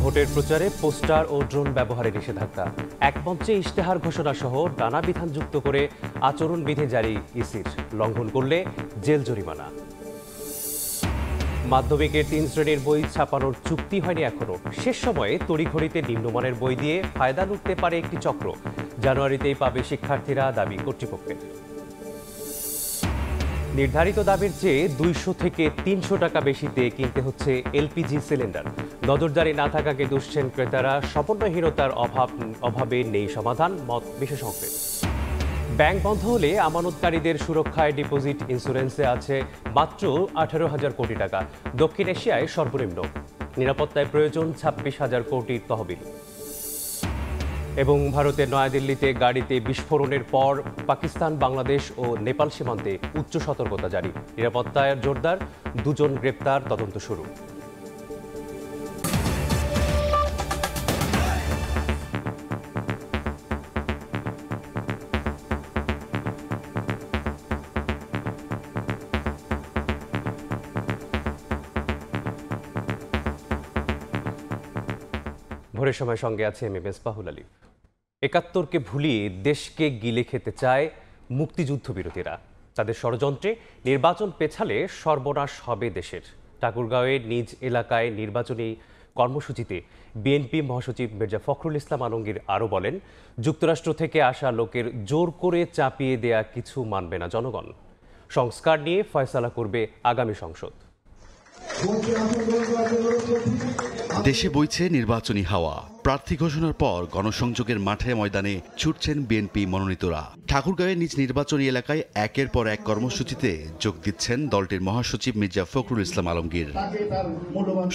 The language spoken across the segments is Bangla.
ভোটের প্রচারে পোস্টার ও ড্রোন ব্যবহারে নিষেধাজ্ঞা, এক মঞ্চে ইশতেহার ঘোষণা সহ নানা বিধান যুক্ত করে আচরণবিধি জারি ইসির, লঙ্ঘন করলে জেল জরিমানা। মাধ্যমিকের 3 শ্রেণীর বই ছাপানোর চুক্তি হয়নি এখনো, শেষ সময়ে তড়িঘড়িতে নিম্নমানের বই দিয়ে ফায়দা লুটতে পারে একটি চক্র। জানুয়ারিতেই পাবে শিক্ষার্থীরা, দাবি কর্তৃপক্ষের। নির্ধারিত দামের চেয়ে 200 থেকে 300 টাকা বেশিতে কিনতে হচ্ছে এলপিজি সিলিন্ডার। নজরদারি না থাকাকে দুষছেন ক্রেতারা। সমন্বয়হীনতার অভাবে নেই সমাধান, মত বিশেষজ্ঞের। ব্যাংক বন্ধ হলে আমানতকারীদের সুরক্ষায় ডিপোজিট ইন্স্যুরেন্সে আছে মাত্র 18,000 কোটি টাকা, দক্ষিণ এশিয়ায় সর্বনিম্ন। নিরাপত্তায় প্রয়োজন 26,000 কোটির তহবিল। এবং ভারতের নয়াদিল্লিতে গাড়িতে বিস্ফোরণের পর পাকিস্তান, বাংলাদেশ ও নেপাল সীমান্তে উচ্চ সতর্কতা জারি। নিরাপত্তায় জোরদার, 2 জন গ্রেপ্তার, তদন্ত শুরু। ভোরের সময় সঙ্গে আছে এমএস বাহুল আলী। 71কে ভুলিয়ে দেশকে গিলে খেতে চায় মুক্তিযুদ্ধ বিরোধীরা। তাদের ষড়যন্ত্রে নির্বাচন পেছালে সর্বনাশ হবে দেশের। ঠাকুরগাঁওয়ের নিজ এলাকায় নির্বাচনী কর্মসূচিতে বিএনপি মহাসচিব মির্জা ফখরুল ইসলাম আলমগীর আরও বলেন, যুক্তরাষ্ট্র থেকে আসা লোকের জোর করে চাপিয়ে দেয়া কিছু মানবে না জনগণ। সংস্কার নিয়ে ফয়সালা করবে আগামী সংসদ। দেশে বইছে নির্বাচনী হাওয়া। প্রার্থী ঘোষণার পর গণসংযোগের মাঠে ময়দানে ছুটছেন বিএনপি মনোনীতরা। ঠাকুরগাঁওয়ের নিজ নির্বাচনী এলাকায় একের পর এক কর্মসূচিতে যোগ দিচ্ছেন দলটির মহাসচিব মির্জা ফখরুল ইসলাম আলমগীর।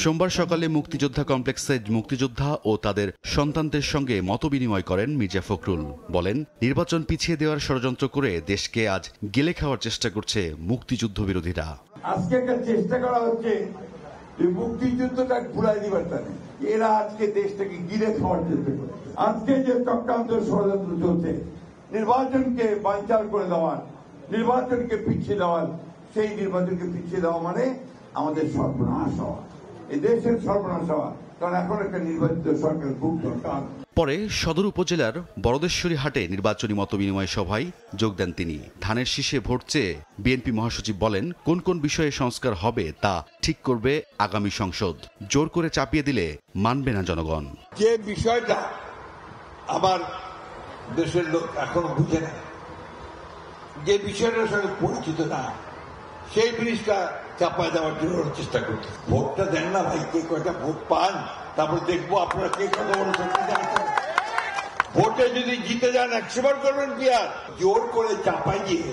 সোমবার সকালে মুক্তিযোদ্ধা কমপ্লেক্সে মুক্তিযোদ্ধা ও তাদের সন্তানদের সঙ্গে মতবিনিময় করেন মির্জা ফখরুল। বলেন, নির্বাচন পিছিয়ে দেওয়ার ষড়যন্ত্র করে দেশকে আজ গিলে খাওয়ার চেষ্টা করছে মুক্তিযুদ্ধ বিরোধীরা। আজকে একটা চেষ্টা করা হচ্ছে মুক্তিযুদ্ধটা ভুলাই দিবার টানে এরা আজকে দেশটাকে গিলে খাওয়ার চেষ্টা করছে। আজকে যে চক্রান্ত ষড়যন্ত্র চলছে, নির্বাচনকে বানচাল করে দেওয়ার, নির্বাচনকে পিছিয়ে দেওয়ার, সেই নির্বাচনকে পিছিয়ে দেওয়া মানে আমাদের সর্বনাশ হওয়া, এই দেশের সর্বনাশ হওয়া। কারণ এখন একটা নির্বাচিত সরকার খুব দরকার। পরে সদর উপজেলার বড়দেশ্বরী হাটে নির্বাচনী মতবিনিময় সভায় যোগ দেন তিনি। ধানের শীষে ভোট চেয়ে বিএনপি মহাসচিব বলেন, কোন কোন বিষয়ে সংস্কার হবে তা ঠিক করবে আগামী সংসদ। জোর করে চাপিয়ে দিলে মানবে না জনগণ। যে বিষয়টা আমার দেশের লোক এখনো বুঝে না, যে বিষয়টার সঙ্গে পরিচিত না, সেই জিনিসটা চাপায় দেওয়ার জন্য চেষ্টা করছে। ভোটটা দেন না ভাই, কে কয়টা ভোট পান, তারপর দেখবো আপনারা কে কত বড় শক্তি জানতেন। ভোটে যদি জিতে যান 100 বার করবেন কি আর? জোর করে চাপাই দিয়ে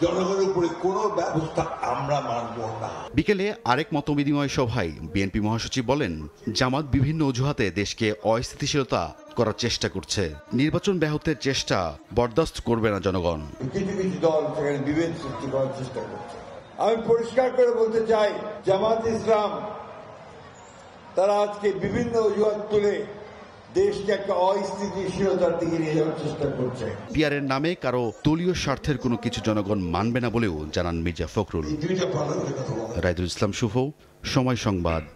জনগণের উপরে কোনো ব্যবস্থা আমরা মানব না। বিকেলে আরেক মতবিনিময় সভায় বিএনপি মহাসচিব বলেন, জামাত বিভিন্ন অজুহাতে দেশকে অস্থিতিশীলতা করার চেষ্টা করছে। নির্বাচন ব্যাহতের চেষ্টা বরদাস্ত করবে না জনগণ। কিছু কিছু দল সেখানে বিভেদ সৃষ্টি করার চেষ্টা করছে। আমি পরিষ্কার করে বলতে চাই, জামাত ইসলাম তারা আজকে বিভিন্ন অজুহাত তুলে দেশকে একটা অস্থিতিশীলতার দিকে নিয়ে যাওয়ার চেষ্টা করছে। পিআরের নামে কারো দলীয় স্বার্থের কোনো কিছু জনগণ মানবে না বলেও জানান মির্জা ফখরুল। রাইদুল ইসলাম শুভ, সময় সংবাদ।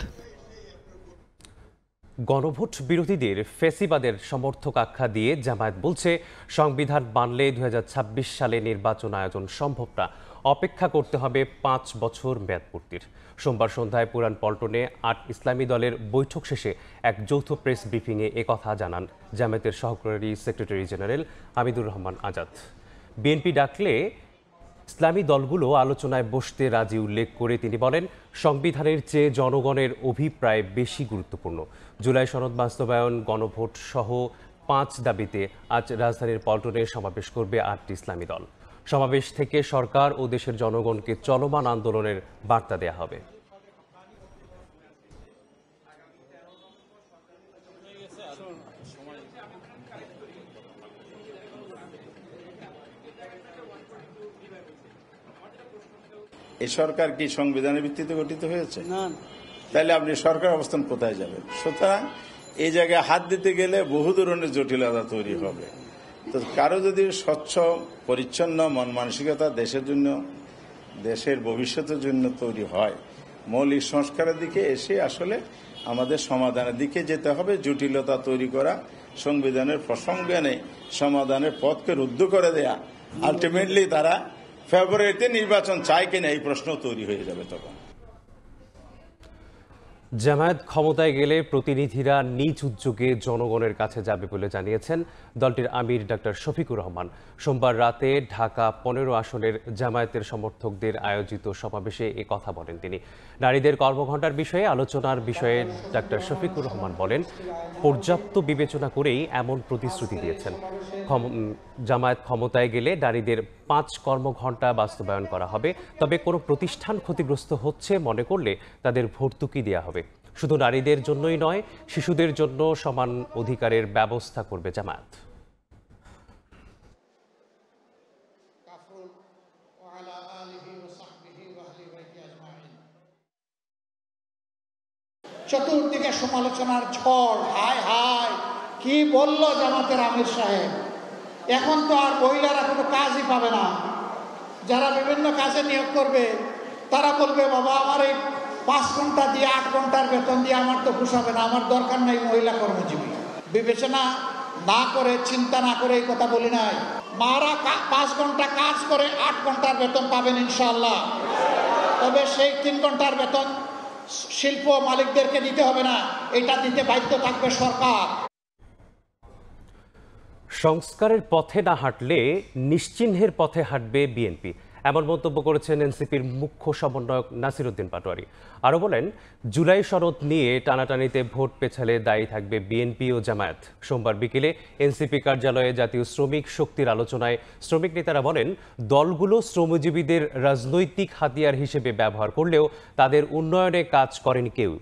গণভোট বিরোধীদের ফ্যাসিবাদের সমর্থক আখ্যা দিয়ে জামায়াত বলছে, সংবিধান মানলে 2026 সালে নির্বাচন আয়োজন সম্ভব না, অপেক্ষা করতে হবে 5 বছর মেয়াদপূর্তির। সোমবার সন্ধ্যায় পুরান পল্টনে 8 ইসলামী দলের বৈঠক শেষে এক যৌথ প্রেস ব্রিফিংয়ে একথা জানান জামায়াতের সহকারী secretary general Hamidur Rahman Azad. BNP ডাকলে ইসলামী দলগুলো আলোচনায় বসতে রাজি উল্লেখ করে তিনি বলেন, সংবিধানের চেয়ে জনগণের অভিপ্রায় বেশি গুরুত্বপূর্ণ। জুলাই সনদ বাস্তবায়ন, গণভোট সহ 5 দাবিতে আজ রাজধানীর পল্টনে সমাবেশ করবে 8টি ইসলামী দল। সমাবেশ থেকে সরকার ও দেশের জনগণকে চলমান আন্দোলনের বার্তা দেয়া হবে। এই সরকার কি সংবিধানের ভিত্তিতে গঠিত হয়েছে? না। তাহলে আপনি সরকার অবস্থান কোথায় যাবেন? সুতরাং এই জায়গায় হাত দিতে গেলে বহু ধরনের জটিলতা তৈরি হবে। তো কারো যদি স্বচ্ছ পরিচ্ছন্ন মন মানসিকতা দেশের জন্য, দেশের ভবিষ্যতের জন্য তৈরি হয়, মৌলিক সংস্কারের দিকে এসে আসলে আমাদের সমাধানের দিকে যেতে হবে। জটিলতা তৈরি করা, সংবিধানের প্রসঙ্গে সমাধানের পথকে রুদ্ধ করে দেয়া, আলটিমেটলি তারা ফেব্রুয়ারিতে নির্বাচন চায় কিনা এই প্রশ্ন তৈরি হয়ে যাবে তখন। জামায়াত ক্ষমতায় গেলে প্রতিনিধিরা নিজ উদ্যোগে জনগণের কাছে যাবে বলে জানিয়েছেন দলটির আমির ডাক্তার শফিকুর রহমান। সোমবার রাতে ঢাকা 15 আসনের জামায়াতের সমর্থকদের আয়োজিত সমাবেশে এ কথা বলেন তিনি। নারীদের কর্মঘণ্টার বিষয়ে আলোচনার বিষয়ে ডাক্তার শফিকুর রহমান বলেন, পর্যাপ্ত বিবেচনা করেই এমন প্রতিশ্রুতি দিয়েছেন। জামায়াত ক্ষমতায় গেলে নারীদের 5 কর্মঘণ্টা বাস্তবায়ন করা হবে, তবে কোনো প্রতিষ্ঠান ক্ষতিগ্রস্ত হচ্ছে মনে করলে তাদের ভর্তুকি দেওয়া হবে। শুধু নারীদের জন্যই নয়, শিশুদের জন্য সমান অধিকারের ব্যবস্থা করবে জামায়াত। চতুর্দিকে সমালোচনার ঝড়, হায় হায় কি বলল জামাতের আমির সাহেব। এখন তো আর মহিলারা কোনো কাজই পাবে না। যারা বিভিন্ন কাজে নিয়োগ করবে তারা বলবে, বাবা আমার এই 5 ঘন্টা দিয়ে 8 ঘন্টার বেতন দিয়ে আমার তো পোষাবে না, আমার দরকার নেই মহিলা কর্মজীবী। বিবেচনা না করে, চিন্তা না করে এই কথা বলি নাই। মারা 5 ঘন্টা কাজ করে 8 ঘন্টার বেতন পাবেন ইনশাআল্লাহ। তবে সেই 3 ঘন্টার বেতন শিল্প মালিকদেরকে দিতে হবে না, এটা দিতে বাধ্য থাকবে সরকার। সংস্কারের পথে না হাঁটলে নিশ্চিহ্নের পথে হাঁটবে বিএনপি, এমন মন্তব্য করেছেন এনসিপির মুখ্য সমন্বয়ক নাসির উদ্দিন পাটোয়ারি। আরও বলেন, জুলাই সনদ নিয়ে টানাটানিতে ভোট পেছালে দায়ী থাকবে বিএনপি ও জামায়াত। সোমবার বিকেলে এনসিপি কার্যালয়ে জাতীয় শ্রমিক শক্তির আলোচনায় শ্রমিক নেতারা বলেন, দলগুলো শ্রমজীবীদের রাজনৈতিক হাতিয়ার হিসেবে ব্যবহার করলেও তাদের উন্নয়নে কাজ করেনি কেউ।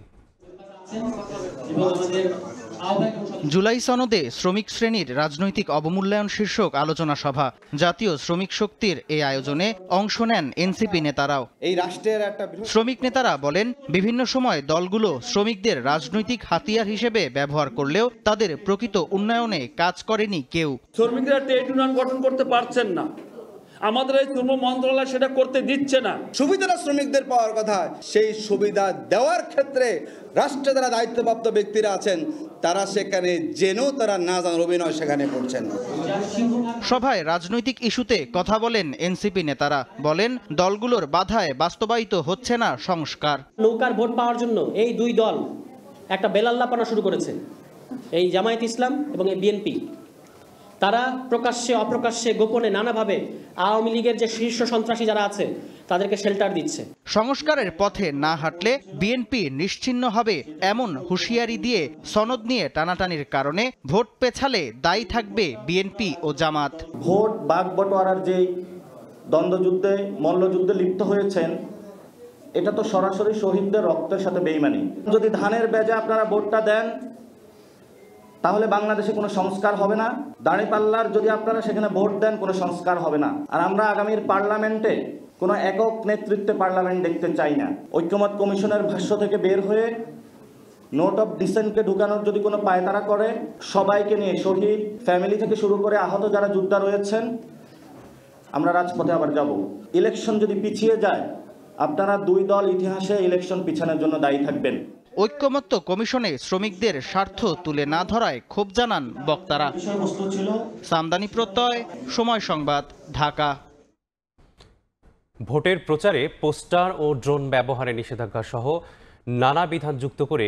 জুলাই সনদে শ্রমিক শ্রেণীর রাজনৈতিক অবমূল্যায়ন শীর্ষক আলোচনা সভা। জাতীয় শ্রমিক শক্তির এই আয়োজনে অংশ নেন এনসিপি নেতারাও। এই রাষ্ট্রের একটা শ্রমিক নেতারা বলেন, বিভিন্ন সময় দলগুলো শ্রমিকদের রাজনৈতিক হাতিয়ার হিসেবে ব্যবহার করলেও তাদের প্রকৃত উন্নয়নে কাজ করেনি কেউ। শ্রমিকরা ট্রেড ইউনিয়ন গঠন করতে পারছেন না, আমাদের এই শ্রম মন্ত্রণালয় সেটা করতে দিচ্ছে না। সুবিধাটা শ্রমিকদের পাওয়ার কথা, সেই সুবিধা দেওয়ার ক্ষেত্রে রাষ্ট্রে যারা দায়িত্বপ্রাপ্ত ব্যক্তিরা আছেন তারা সেখানে জেনেও তারা না জানার অভিনয় সেখানে করছেন। সভায় রাজনৈতিক ইস্যুতে কথা বলেন এনসিপি নেতারা। বলেন, দলগুলোর বাধায় বাস্তবায়িত হচ্ছে না সংস্কার। নৌকার ভোট পাওয়ার জন্য এই দুই দল একটা বেলাল্লাপানা শুরু করেছে, এই জামায়াত ইসলাম এবং এই বিএনপি। তারা প্রকাশ্যে অপ্রকাশ্যে গোপনে নানাভাবে আওয়ামী লীগের যে শীর্ষ সন্ত্রাসী যারা আছে তাদেরকে শেল্টার দিচ্ছে। সংস্কারের পথে না হাঁটলে বিএনপি নিশ্চিহ্ন হবে এমন হুঁশিয়ারি দিয়ে সনদ নিয়ে টানাটানির কারণে ভোট পেছালে দায়ী থাকবে বিএনপি ও জামাত। ভোট বাগ বটোয়ারার যে দ্বন্দ্বযুদ্ধে মল্লযুদ্ধে লিপ্ত হয়েছেন, এটা তো সরাসরি শহীদদের রক্তের সাথে বেইমানি। যদি ধানের বেজে আপনারা ভোটটা দেন তাহলে বাংলাদেশে কোনো সংস্কার হবে না। দাঁড়িপাল্লার যদি আপনারা সেখানে ভোট দেন কোনো সংস্কার হবে না। আর আমরা আগামীর পার্লামেন্টে কোনো একক নেতৃত্বে পার্লামেন্ট দেখতে চাই না। ঐক্যমত কমিশনের ভাষ্য থেকে বের হয়ে নোট অফ ডিসেন্টকে ঢুকানোর যদি কোনো পায়তারা করে, সবাইকে নিয়ে শহীদ ফ্যামিলি থেকে শুরু করে আহত যারা যোদ্ধা রয়েছেন, আমরা রাজপথে আবার যাব। ইলেকশন যদি পিছিয়ে যায়, আপনারা দুই দল ইতিহাসে ইলেকশন পিছানোর জন্য দায়ী থাকবেন। ঐক্যমত্য কমিশনে শ্রমিকদের স্বার্থ তুলে না ধরায় ক্ষোভ জানান বক্তারা। সামদানি প্রত্যয়, সময় সংবাদ, ঢাকা। ভোটের প্রচারে পোস্টার ও ড্রোন ব্যবহারে নিষেধাজ্ঞা সহ নানা বিধান যুক্ত করে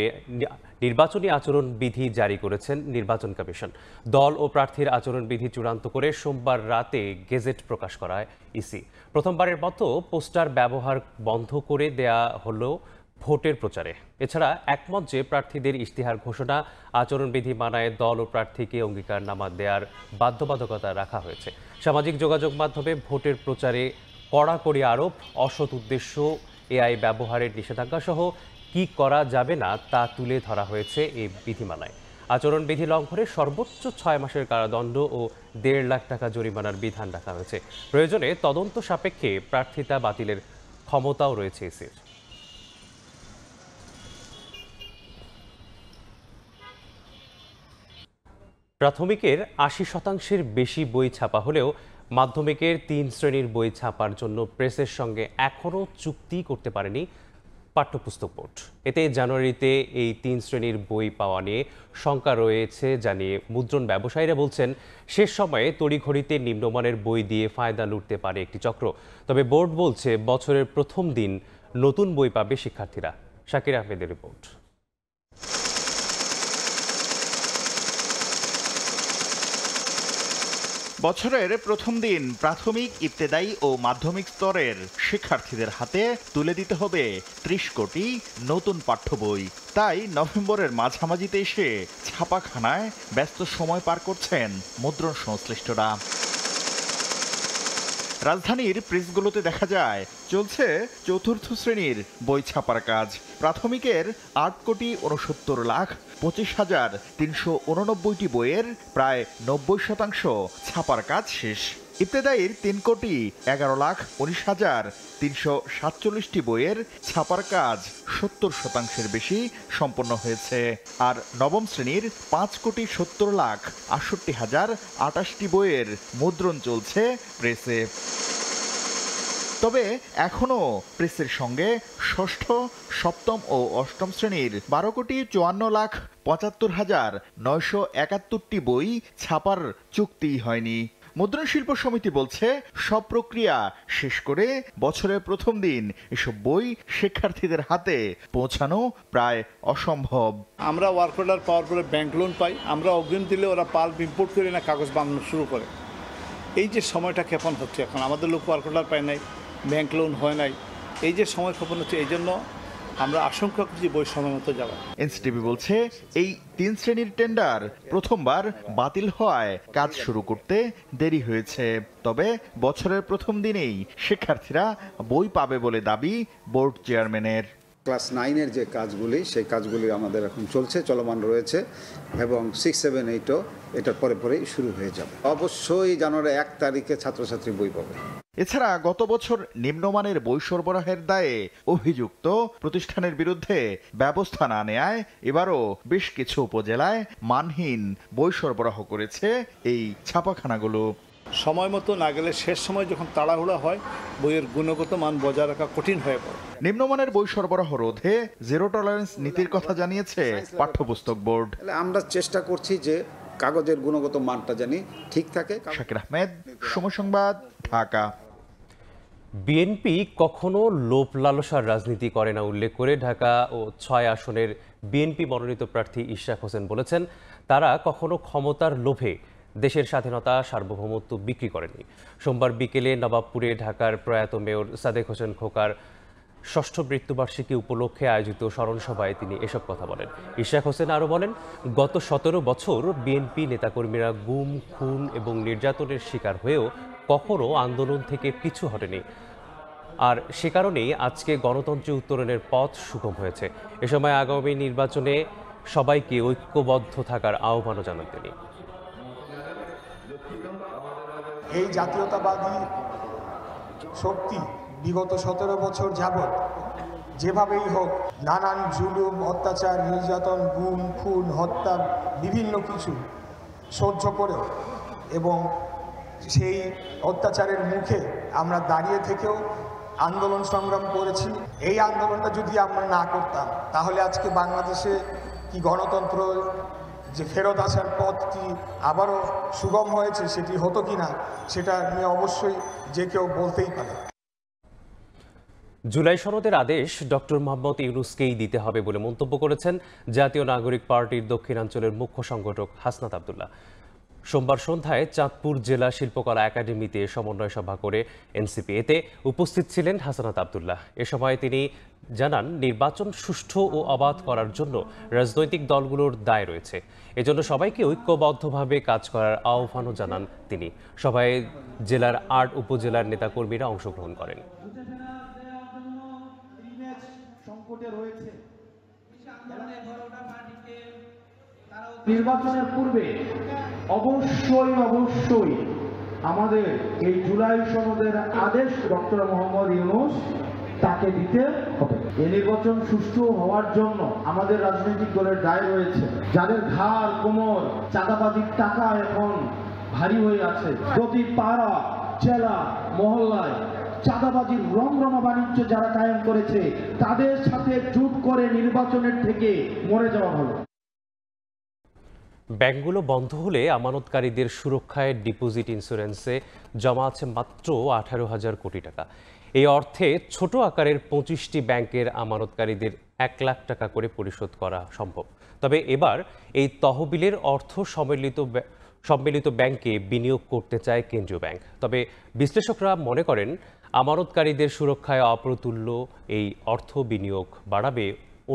নির্বাচনী আচরণবিধি জারি করেছেন নির্বাচন কমিশন। দল ও প্রার্থীর আচরণবিধি চূড়ান্ত করে সোমবার রাতে গেজেট প্রকাশ করায় ইসি। প্রথমবারের মতো পোস্টার ব্যবহার বন্ধ করে দেয়া হলো ভোটের প্রচারে। এছাড়া একমঞ্চে প্রার্থীদের ইশতেহার ঘোষণা, আচরণবিধি মানায় দল ও প্রার্থীকে অঙ্গীকারনামা দেওয়ার বাধ্যবাধকতা রাখা হয়েছে। সামাজিক যোগাযোগ মাধ্যমে ভোটের প্রচারে কড়াকড়ি আরোপ, অসৎ উদ্দেশ্য, এআই ব্যবহারের নিষেধাজ্ঞা সহ কি করা যাবে না তা তুলে ধরা হয়েছে এই বিধিমালায়। আচরণবিধি লঙ্ঘনে সর্বোচ্চ 6 মাসের কারাদণ্ড ও 1.5 লাখ টাকা জরিমানার বিধান রাখা হয়েছে। প্রয়োজনে তদন্ত সাপেক্ষে প্রার্থিতা বাতিলের ক্ষমতাও রয়েছে ইসির। প্রাথমিকের 80% বেশি বই ছাপা হলেও মাধ্যমিকের 3 শ্রেণীর বই ছাপার জন্য প্রেসের সঙ্গে এখনও চুক্তি করতে পারেনি পাঠ্যপুস্তক বোর্ড। এতে জানুয়ারিতে এই 3 শ্রেণীর বই পাওয়া নিয়ে শঙ্কা রয়েছে জানিয়ে মুদ্রণ ব্যবসায়ীরা বলছেন, শেষ সময়ে তড়িঘড়িতে নিম্নমানের বই দিয়ে ফায়দা লুটতে পারে একটি চক্র। তবে বোর্ড বলছে, বছরের প্রথম দিন নতুন বই পাবে শিক্ষার্থীরা। শাকির আহমেদের রিপোর্ট। বছরের প্রথম দিন প্রাথমিক, ইবতেদায়ী ও মাধ্যমিক স্তরের শিক্ষার্থীদের হাতে তুলে দিতে হবে 30 কোটি নতুন পাঠ্য বই। তাই নভেম্বরের মাঝামাঝিতে এসে ছাপাখানায় ব্যস্ত সময় পার করছেন মুদ্রণ সংশ্লিষ্টরা। রাজধানীর প্রেসগুলোতে দেখা যায় চলছে চতুর্থ শ্রেণীর বই ছাপার কাজ। প্রাথমিকের 8,69,25,389টি বইয়ের প্রায় 90% ছাপার কাজ শেষ। ইবতেদায়ীর 3,11,19,347টি বইয়ের ছাপার কাজ 70% বেশি সম্পন্ন হয়েছে। আর নবম শ্রেণীর 5,70,68,028টি বইয়ের মুদ্রণ চলছে প্রেসে। তবে এখনও প্রেসের সঙ্গে ষষ্ঠ, সপ্তম ও অষ্টম শ্রেণীর 12,74,75,971টি বই ছাপার চুক্তি হয়নি। মুদ্রণ শিল্প সমিতি বলছে, সব প্রক্রিয়া শেষ করে বছরের প্রথম দিন এসব বই শিক্ষার্থীদের হাতে পৌঁছানো প্রায় অসম্ভব। আমরা ওয়ার্ক অর্ডার পাওয়ার পরে ব্যাংক লোন পাই, আমরা অগ্রিম দিলে ওরা পাল্প ইম্পোর্ট করে না কাগজ বানানো শুরু করে। এই যে সময়টা ক্ষেপণ হচ্ছে, এখন আমাদের লোক ওয়ার্ক অর্ডার পায় নাই, ব্যাংক লোন হয় নাই, এই যে সময় ক্ষেপণ হচ্ছে, এই জন্য আমরা আশঙ্কা করছি বই সময় মতো যাওয়া। এনসিটিভি বলছে, এই 3 শ্রেণীর টেন্ডার প্রথমবার বাতিল হওয়ায় কাজ শুরু করতে দেরি হয়েছে। তবে বছরের প্রথম দিনেই শিক্ষার্থীরা বই পাবে বলে দাবি বোর্ড চেয়ারম্যানের। ক্লাস 9-এর যে কাজগুলি, সেই কাজগুলি আমাদের এখন চলছে, চলমান রয়েছে, এবং 6, 7, 8ও এটার পরে পরেই শুরু হয়ে যাবে। অবশ্যই জানুয়ারি 1 তারিখে ছাত্রছাত্রী বই পাবে। এছাড়া গত বছর নিম্নমানের বই সরবরাহের দায়ে অভিযুক্ত প্রতিষ্ঠানের বিরুদ্ধে ব্যবস্থা না নেয়ায় এবারও বেশ কিছু উপজেলায় মানহীন বই সরবরাহ করেছে এই ছাপাখানাগুলো। সময় মতো না গেলে শেষ সময় যখন তাড়াহুড়া হয়, বইয়ের গুণগত মান বজায় রাখা কঠিন হয়ে পড়ে। নিম্নমানের বই সরবরাহ রোধে জিরো টলারেন্স নীতির কথা জানিয়েছে পাঠ্যপুস্তক বোর্ড। আমরা চেষ্টা করছি যে কাগজের গুণগত মানটা জানি ঠিক থাকে। শাকির আহমেদ, সময় সংবাদ, ঢাকা। বিএনপি কখনো লোভ লালসার রাজনীতি করে না উল্লেখ করে ঢাকা ও 6 আসনের বিএনপি মনোনীত প্রার্থী ইশরাক হোসেন বলেছেন, তারা কখনো ক্ষমতার লোভে দেশের স্বাধীনতা, সার্বভৌমত্ব বিক্রি করেনি। সোমবার বিকেলে নবাবপুরে ঢাকার প্রয়াত মেয়র সাদেক হোসেন খোকার 6ষ্ঠ মৃত্যুবার্ষিকী উপলক্ষে আয়োজিত স্মরণ সভায় তিনি এসব কথা বলেন। ইশরাক হোসেন আরও বলেন, গত 17 বছর বিএনপি নেতাকর্মীরা গুম, খুন এবং নির্যাতনের শিকার হয়েও কখনো আন্দোলন থেকে পিছু হটেনি। আর সে কারণেই আজকে গণতন্ত্রে উত্তরণের পথ সুগম হয়েছে। এ সময় আগামী নির্বাচনে সবাইকে ঐক্যবদ্ধ থাকার আহ্বানও জানান তিনি। এই জাতীয়তাবাদী শক্তি বিগত 17 বছর যাবৎ যেভাবেই হোক নানান জুলুম, অত্যাচার, নির্যাতন, গুম, খুন, হত্যা বিভিন্ন কিছু সহ্য করেও এবং সেই অত্যাচারের মুখে আমরা দাঁড়িয়ে থেকেও আন্দোলন সংগ্রাম করেছি। এই আন্দোলনটা যদি আমরা না করতাম, তাহলে আজকে বাংলাদেশে কি গণতন্ত্র যে ফেরত আসার পথটি আবারও সুগম হয়েছে সেটি হতো কিনা, সেটা নিয়ে অবশ্যই যে কেউ বলতেই পারে। জুলাই সনদের আদেশ ডক্টর মোহাম্মদ ইউনূসকেই দিতে হবে বলে মন্তব্য করেছেন জাতীয় নাগরিক পার্টির দক্ষিণাঞ্চলের মুখ্য সংগঠক হাসনাত আব্দুল্লাহ। সোমবার সন্ধ্যায় চাঁদপুর জেলা শিল্পকলা একাডেমিতে সমন্বয় সভা করে এনসিপি। এতে উপস্থিত ছিলেন হাসনাত আব্দুল্লাহ। এ সময় তিনি জানান, নির্বাচন সুষ্ঠু ও অবাধ করার জন্য রাজনৈতিক দলগুলোর দায় রয়েছে। এজন্য সবাইকে ঐক্যবদ্ধভাবে কাজ করার আহ্বানও জানান তিনি। সভায় জেলার 8 উপজেলার নেতাকর্মীরা অংশগ্রহণ করেন। নির্বাচনের পূর্বে অবশ্যই আমাদের এই জুলাই সনদের আদেশ ডক্টর মোহাম্মদ ইউনূস তাকে দিতে হবে। এই নির্বাচন সুষ্ঠু হওয়ার জন্য আমাদের রাজনৈতিক দলের দায় রয়েছে। যাদের ঘাড়, কোমর, চাঁদাবাজির টাকা এখন ভারী হয়ে আছে, প্রতি পাড়া, জেলা, মহল্লায় চাঁদাবাজির রমরমা বাণিজ্য যারা কায়েম করেছে তাদের সাথে জোট করে নির্বাচনের থেকে মরে যাওয়া ভালো। ব্যাংকগুলো বন্ধ হলে আমানতকারীদের সুরক্ষায় ডিপোজিট ইন্স্যুরেন্সে জমা আছে মাত্র 18,000 কোটি টাকা। এই অর্থে ছোট আকারের 25টি ব্যাংকের আমানতকারীদের 1 লাখ টাকা করে পরিশোধ করা সম্ভব। তবে এবার এই তহবিলের অর্থ সম্মিলিত ব্যাংকে বিনিয়োগ করতে চায় কেন্দ্রীয় ব্যাংক। তবে বিশ্লেষকরা মনে করেন আমানতকারীদের সুরক্ষায় অপ্রতুল্য এই অর্থ বিনিয়োগ বাড়াবে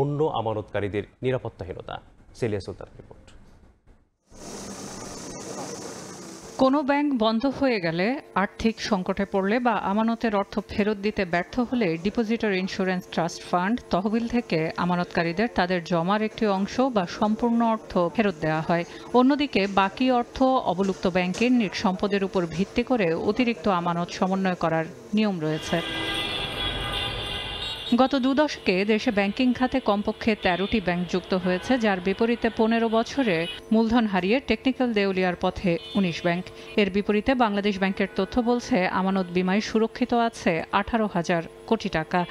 অন্য আমানতকারীদের নিরাপত্তাহীনতা। সেলিয়া সুলতানের রিপোর্ট। কোনো ব্যাংক বন্ধ হয়ে গেলে, আর্থিক সংকটে পড়লে বা আমানতের অর্থ ফেরত দিতে ব্যর্থ হলে ডিপোজিটর ইন্স্যুরেন্স ট্রাস্ট ফান্ড তহবিল থেকে আমানতকারীদের তাদের জমার একটি অংশ বা সম্পূর্ণ অর্থ ফেরত দেওয়া হয়। অন্যদিকে বাকি অর্থ অবলুপ্ত ব্যাংকের নিট সম্পদের উপর ভিত্তি করে অতিরিক্ত আমানত সমন্বয় করার নিয়ম রয়েছে। গত 2 দশকে দেশে ব্যাংকিং খাতে কমপক্ষে 13টি ব্যাংক যুক্ত হয়েছে, যার বিপরীতে 15 বছরে মূলধন হারিয়ে টেকনিক্যাল দেউলিয়ার পথে 19 ব্যাংক। এর বিপরীতে বাংলাদেশ ব্যাংকের তথ্য বলছে আমানত বিমায় সুরক্ষিত আছে 18,000 কোটি টাকা,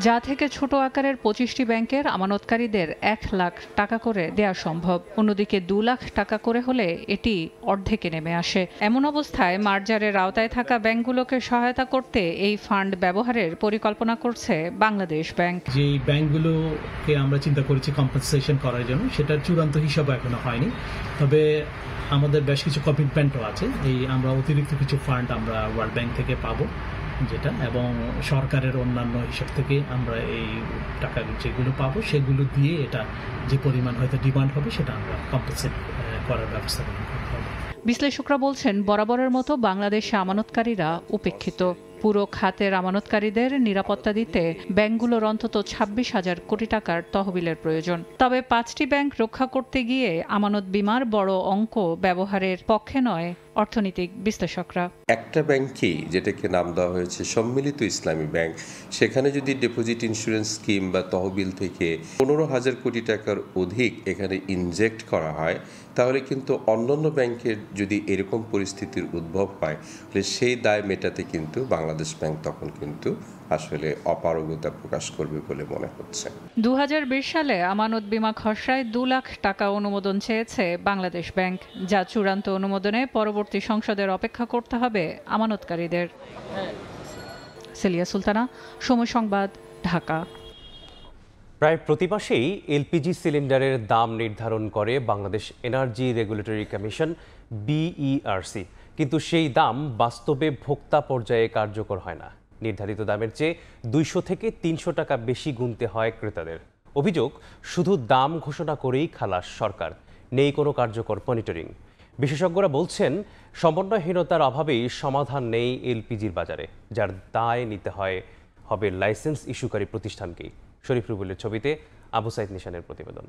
যা থেকে ছোট আকারের 25টি ব্যাংকের আমানতকারীদের 1 লাখ টাকা করে দেওয়া সম্ভব। অন্যদিকে 2 লাখ টাকা করে হলে এটি অর্ধেকে নেমে আসে। এমন অবস্থায় মার্জারের আওতায় থাকা ব্যাংকগুলোকে সহায়তা করতে এই ফান্ড ব্যবহারের পরিকল্পনা করছে বাংলাদেশ ব্যাংক। যে ব্যাংকগুলোকে আমরা চিন্তা করেছি কম্পেনসেশন করার জন্য, সেটার চূড়ান্ত হিসাব এখনো হয়নি। তবে আমাদের বেশ কিছু কমিটমেন্টও আছে। আমরা অতিরিক্ত কিছু ফান্ড আমরা ওয়ার্ল্ড ব্যাংক থেকে পাবো যেটা, এবং সরকারের অন্যান্য হিসাব থেকে আমরা এই টাকা যেগুলো পাবো সেগুলো দিয়ে এটা যে পরিমাণ হয়তো ডিমান্ড হবে সেটা আমরা কম্পেনসেট করার ব্যবস্থা করতে হবে। বিশ্লেষকরা বলছেন বরাবরের মতো বাংলাদেশে আমানতকারীরা উপেক্ষিত। পুরো খাতের আমানতকারীদের নিরাপত্তা দিতে ব্যাংকগুলোর অন্তত 26,000 কোটি টাকার তহবিলের প্রয়োজন। তবে 5টি ব্যাংক রক্ষা করতে গিয়ে আমানত বিমার বড় অঙ্ক ব্যবহারের পক্ষে নয় অর্থনৈতিক বিশ্লেষকরা। একটা ব্যাংকই, যেটাকে নাম দেওয়া হয়েছে সম্মিলিত ইসলামী ব্যাংক, সেখানে যদি ডিপোজিট ইন্স্যুরেন্স স্কিম বা তহবিল থেকে 15,000 কোটি টাকার অধিক এখানে ইনজেক্ট করা হয়, তাহলে কিন্তু অন্যান্য ব্যাংকের যদি এরকম পরিস্থিতির উদ্ভব হয়, তাহলে সেই দায় মেটাতে কিন্তু বাংলাদেশ ব্যাংক তখন কিন্তু আসলে অপারগতা প্রকাশ করবে বলে মনে হচ্ছে। 2020 সালে আমানত বিমা খসড়ায় 2 লাখ টাকা অনুমোদন চেয়েছে বাংলাদেশ ব্যাংক, যা চূড়ান্ত অনুমোদনে পরবর্তী সংসদের অপেক্ষা করতে হবে আমানতকারীদের। সেলিয়া সুলতানা, সময় সংবাদ, ঢাকা। প্রায় প্রতি মাসেই এলপিজি সিলিন্ডারের দাম নির্ধারণ করে Bangladesh energy regulatory commission BERC, কিন্তু সেই দাম বাস্তবে ভোক্তা পর্যায়ে কার্যকর হয় না। নির্ধারিত দামের চেয়ে 200 থেকে 300 টাকা বেশি গুনতে হয় ক্রেতাদের। অভিযোগ, শুধু দাম ঘোষণা করেই খালাস সরকার, নেই কোনো কার্যকর মনিটরিং। বিশেষজ্ঞরা বলছেন সমন্বয়হীনতার অভাবেই সমাধান নেই এলপিজির বাজারে, যার দায় নিতে হবে লাইসেন্স ইস্যুকারী প্রতিষ্ঠানকেই। শরীফ রুবেলের ছবিতে আবু সাইদ নিশানের প্রতিবেদন।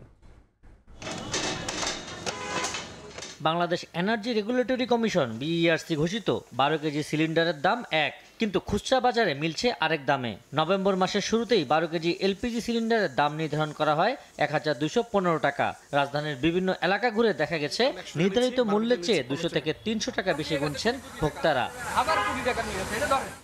Bangladesh energy regulatory commission BERC ঘোষিত 12 কেজি সিলিন্ডারের দাম এক, কিন্তু খুচরা বাজারে মিলছে আরেক দামে। নভেম্বর মাসের শুরুতেই 12 কেজি এলপিজি সিলিন্ডারের দাম নির্ধারণ করা হয় 1215 টাকা। রাজধানীর বিভিন্ন এলাকা ঘুরে দেখা গেছে নির্ধারিত মূল্যের চেয়ে 200 থেকে 300 টাকা বেশি গুনছেন ভোক্তারা।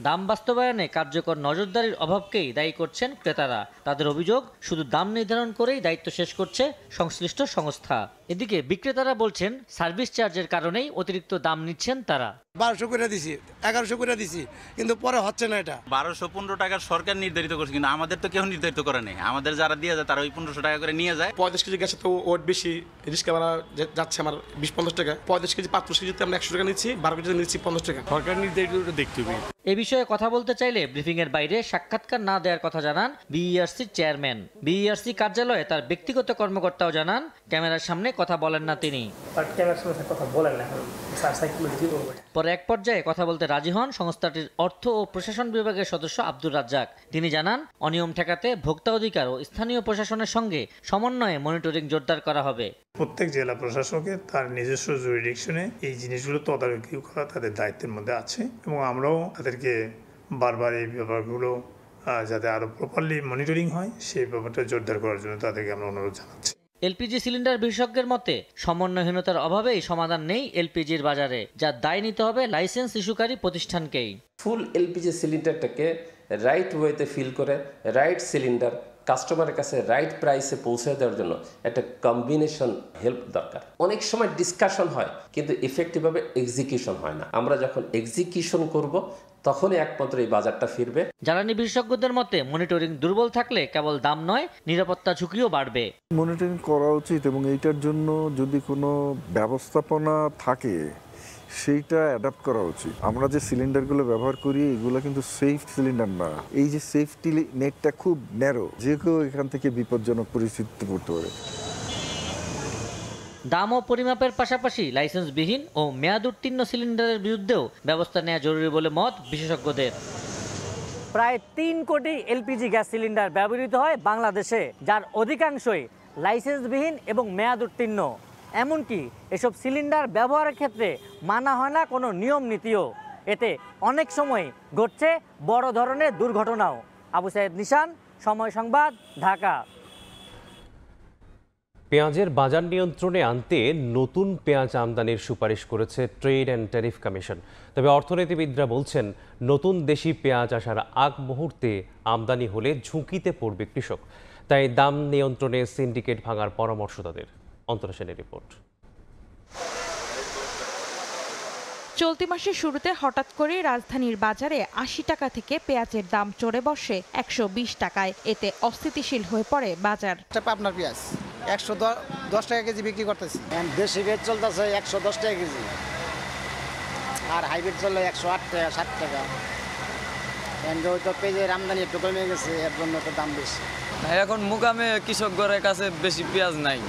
দাম বাস্তবায়নে কার্যকর নজরদারির অভাবকেই দায়ী করছেন ক্রেতারা। তাদের অভিযোগ, শুধু দাম নির্ধারণ করেই দায়িত্ব শেষ করছে সংশ্লিষ্ট সংস্থা। এদিকে বিক্রেতারা বলছেন সার্ভিস চার্জের কারণেই অতিরিক্ত দাম নিচ্ছেন তারা। 1200 করে দিছি, 1100 করে দিছি, কিন্তু পরে হচ্ছে না। এটা 1215 টাকার সরকার নির্ধারিত করছে, কিন্তু আমাদের তো কেউ নির্ধারিত করে নেই। আমাদের যারা দিয়ে যায় তারা ওই 1500 টাকা করে নিয়ে যায়। 35 কেজি গ্যাসে তো ওয়েট বেশি, রিস্ক আমরা যাচ্ছে আমার 20-50 টাকা। 35 কেজি 35 কেজিতে আমরা 100 টাকা নিচ্ছি, 12 কেজি নিচ্ছি 50 টাকা। সরকার নির্ধারিত দেখতে হবে। এ বিষয়ে কথা বলতে চাইলে ব্রিফিং এর বাইরে সাক্ষাৎকার না দেওয়ার কথা জানান বিইআরসি চেয়ারম্যান। বিইআরসি কার্যালয়ে তার ব্যক্তিগত কর্মকর্তাও জানান ক্যামেরার সামনে কথা বলেন না তিনি। পরে এক পর্যায়ে কথা বলতে রাজি হন সংস্থাটির অর্থ ও প্রশাসন বিভাগের সদস্য আব্দুর রাজ্জাক। তিনি জানান অনিয়ম ঠেকাতে ভোক্তা অধিকার ও স্থানীয় প্রশাসনের সঙ্গে সমন্বয়ে মনিটরিং জোরদার করা হবে। প্রত্যেক জেলা প্রশাসকের তার নিজস্ব জুরিডিকশনে এই জিনিসগুলো তদারকি করা তাদের দায়িত্বের মধ্যে আছে, এবং আমরাও তাদেরকে বারবার এই ব্যাপারগুলো যাতে আরো প্রপারলি মনিটরিং হয় সেই ব্যাপারটা জোরদার করার জন্য তাদেরকে আমরা অনুরোধ জানাচ্ছি। এলপিজি সিলিন্ডার বিশেষজ্ঞের মতে সমন্বয়হীনতার অভাবেই সমাধান নেই এলপিজির বাজারে, যার দায় নিতে হবে লাইসেন্স ইস্যুকারী প্রতিষ্ঠানকেই। ফুল এলপিজি সিলিন্ডারটাকে রাইট ওয়েতে ফিল করে রাইট সিলিন্ডার কাস্টমারের কাছে রাইট প্রাইসে পৌঁছে দেওয়ার জন্য একটা কম্বিনেশন হেল্প দরকার। অনেক সময় ডিসকাশন হয় কিন্তু ইফেক্টিভভাবে এক্সিকিউশন হয় না। আমরা যখন এক্সিকিউশন করব তখনই একমাত্র এই বাজারটা ফিরবে। জ্বালানি বিশেষজ্ঞদের মতে মনিটরিং দুর্বল থাকলে কেবল দাম নয়, নিরাপত্তা ঝুঁকিও বাড়বে। মনিটরিং করা উচিত এবং এইটার জন্য যদি কোনো ব্যবস্থাপনা থাকে সেইটা অ্যাডাপ্ট করা উচিত। আমরা যে সিলিন্ডারগুলো ব্যবহার করি এগুলো কিন্তু সেফ সিলিন্ডার না। এই যে সেফটি নেটটা খুব ন্যারো, যে কেউ এখান থেকে বিপজ্জনক পরিস্থিতিতে পড়তে পারে। দাম ও পরিমাপের পাশাপাশি লাইসেন্সবিহীন ও মেয়াদ উত্তীর্ণ সিলিন্ডারের বিরুদ্ধেও ব্যবস্থা নেওয়া জরুরি বলে মত বিশেষজ্ঞদের। প্রায় 3 কোটি এলপিজি গ্যাস সিলিন্ডার ব্যবহৃত হয় বাংলাদেশে, যার অধিকাংশই লাইসেন্সবিহীন এবং মেয়াদ উত্তীর্ণ। এমনকি এসব সিলিন্ডার ব্যবহারের ক্ষেত্রে মানা হয় না কোনো নিয়ম নীতিও। এতে অনেক সময় ঘটছে বড় ধরনের দুর্ঘটনাও। আবু সাইদ নিশান, সময় সংবাদ, ঢাকা। পেঁয়াজের বাজার নিয়ন্ত্রণে আনতে নতুন পেঁয়াজ আমদানির সুপারিশ করেছে ট্রেড অ্যান্ড ট্যারিফ কমিশন। তবে অর্থনীতিবিদরা বলছেন নতুন দেশি পেঁয়াজ আসার আগ মুহূর্তে আমদানি হলে ঝুঁকিতে পড়বে কৃষক। তাই দাম নিয়ন্ত্রণে সিন্ডিকেট ভাঙার পরামর্শ তাদের। অন্তরা সেনের রিপোর্ট। চলতি মাসের শুরুতে হঠাৎ করে রাজধানীর বাজারে ৮০ টাকা থেকে পেঁয়াজের দাম চড়ে বসে ১২০ টাকায়। এতে অস্থিতিশীল হয়ে পড়ে বাজার। আপনার পেঁয়াজ ১১০ টাকা কেজি বিক্রি করতেছি। দেশি পেঁয়াজ চলতেছে ১১০ টাকা কেজি, আর হাইব্রিড চললে ১০৮ টাকা ৬০ টাকা। তো পেঁয়াজের আমদানি একটু কমে গেছে, এর জন্য তো দাম বেশি। এখন মুকামে কৃষকদের কাছে বেশি পেঁয়াজ নাই।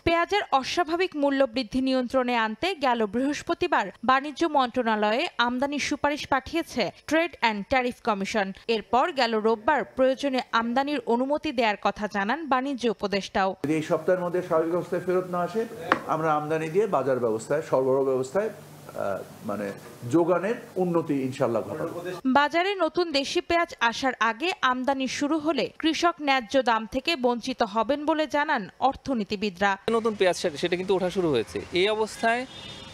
পেঁয়াজের অস্বাভাবিক মূল্য বৃদ্ধি নিয়ন্ত্রণে আনতে গেল বৃহস্পতিবার বাণিজ্য মন্ত্রণালয়ে আমদানির সুপারিশ পাঠিয়েছে ট্রেড অ্যান্ড ট্যারিফ কমিশন। এরপর গেল রোববার প্রয়োজনে আমদানির অনুমতি দেওয়ার কথা জানান বাণিজ্য উপদেষ্টাও। যদি এই সপ্তাহের মধ্যে স্বাভাবিক অবস্থায় ফেরত না আসে, আমরা আমদানি দিয়ে বাজার ব্যবস্থায়, সরবরাহ ব্যবস্থায় মানে যোগানের উন্নতি ইনশাআল্লাহ ঘটাবো। বাজারে নতুন দেশি পেঁয়াজ আসার আগে আমদানি শুরু হলে কৃষক ন্যায্য দাম থেকে বঞ্চিত হবেন বলে জানান অর্থনীতিবিদরা। নতুন পেঁয়াজ সেটা কিন্তু ওঠা শুরু হয়েছে। এই অবস্থায়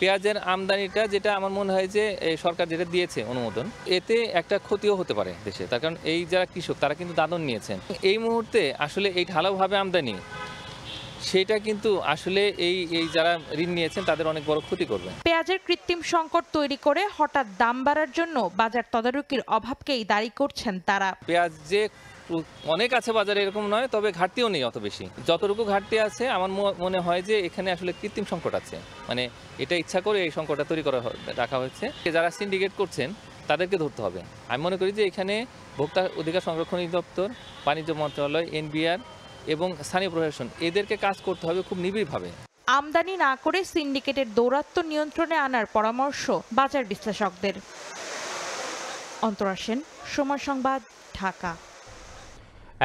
পেঁয়াজের আমদানিটা, যেটা আমার মনে হয় যে সরকার যেটা দিয়েছে অনুমোদন, এতে একটা ক্ষতিও হতে পারে দেশে। তার কারণ এই যারা কৃষক তারা কিন্তু দাদন নিয়েছেন। এই মুহূর্তে আসলে এই ঢালাওভাবে আমদানি, সেটা কিন্তু আসলে এই যারা ঋণ নিয়েছেন তাদের অনেক বড় ক্ষতি করবে। পেঁয়াজের কৃত্রিম সংকট তৈরি করে হঠাৎ দাম বাড়ার জন্য বাজার তদারকির অভাবকেই দায়ী করছেন তারা। পেঁয়াজ যে অনেক আছে বাজারে এরকম নয়, তবে ঘাটতিও নেই অত বেশি। যতটুকু ঘাটতি আছে আমার মনে হয় যে এখানে আসলে কৃত্রিম সংকট আছে, মানে এটা ইচ্ছা করে এই সংকটটা তৈরি করা রাখা হয়েছে। যারা সিন্ডিকেট করছেন তাদেরকে ধরতে হবে। আমি মনে করি যে এখানে ভোক্তা অধিকার সংরক্ষণ অধিদপ্তর, বাণিজ্য মন্ত্রণালয়, এনবিআর এবং স্থানীয় প্রশাসন, এদেরকে কাজ করতে হবে খুব নিবিড়ভাবে। আমদানি না করে সিন্ডিকেটের দৌরাত্ম্য নিয়ন্ত্রণে আনার পরামর্শ বাজার বিশ্লেষকদের। অন্তরা সেন, সময় সংবাদ, ঢাকা।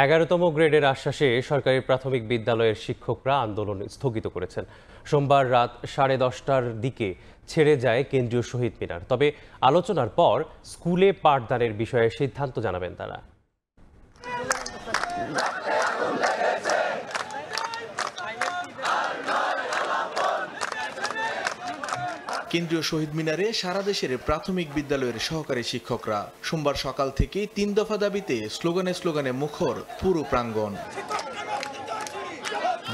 11তম গ্রেডের আশ্বাসে সরকারি প্রাথমিক বিদ্যালয়ের শিক্ষকরা আন্দোলন স্থগিত করেছেন। সোমবার রাত 10:30টার দিকে ছেড়ে যায় কেন্দ্রীয় শহীদ মিনার। তবে আলোচনার পর স্কুলে পাঠদানের বিষয়ে সিদ্ধান্ত জানাবেন তারা। কেন্দ্রীয় শহীদ মিনারে সারা দেশের প্রাথমিক বিদ্যালয়ের সহকারী শিক্ষকরা সোমবার সকাল থেকে 3 দফা দাবিতে স্লোগানে মুখর পুরো প্রাঙ্গণ।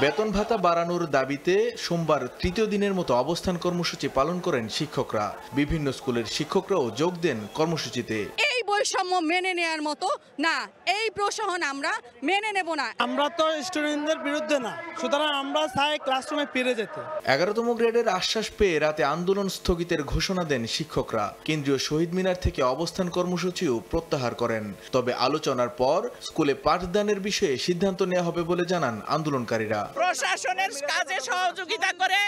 বেতন ভাতা বাড়ানোর দাবিতে সোমবার তৃতীয় দিনের মতো অবস্থান কর্মসূচি পালন করেন শিক্ষকরা। বিভিন্ন স্কুলের শিক্ষকরাও যোগ দেন কর্মসূচিতে। এই বৈষম্য মেনে নেওয়ার মতো না, এই প্রশাসন আমরা মেনে নেব না। আমরা তো স্টুডেন্টদের বিরুদ্ধে না, সুতরাং আমরা চাই ক্লাসরুমে ফিরে যেতে। 11তম গ্রেডের আশ্বাস পেয়ে রাতে আন্দোলন স্থগিতের ঘোষণা দেন শিক্ষকরা। কেন্দ্রীয় শহীদ মিনার থেকে অবস্থান কর্মসূচিও প্রত্যাহার করেন। তবে আলোচনার পর স্কুলে পাঠদানের বিষয়ে সিদ্ধান্ত নেওয়া হবে বলে জানান আন্দোলনকারীরা। প্রশাসনের কাজে সহযোগিতা করে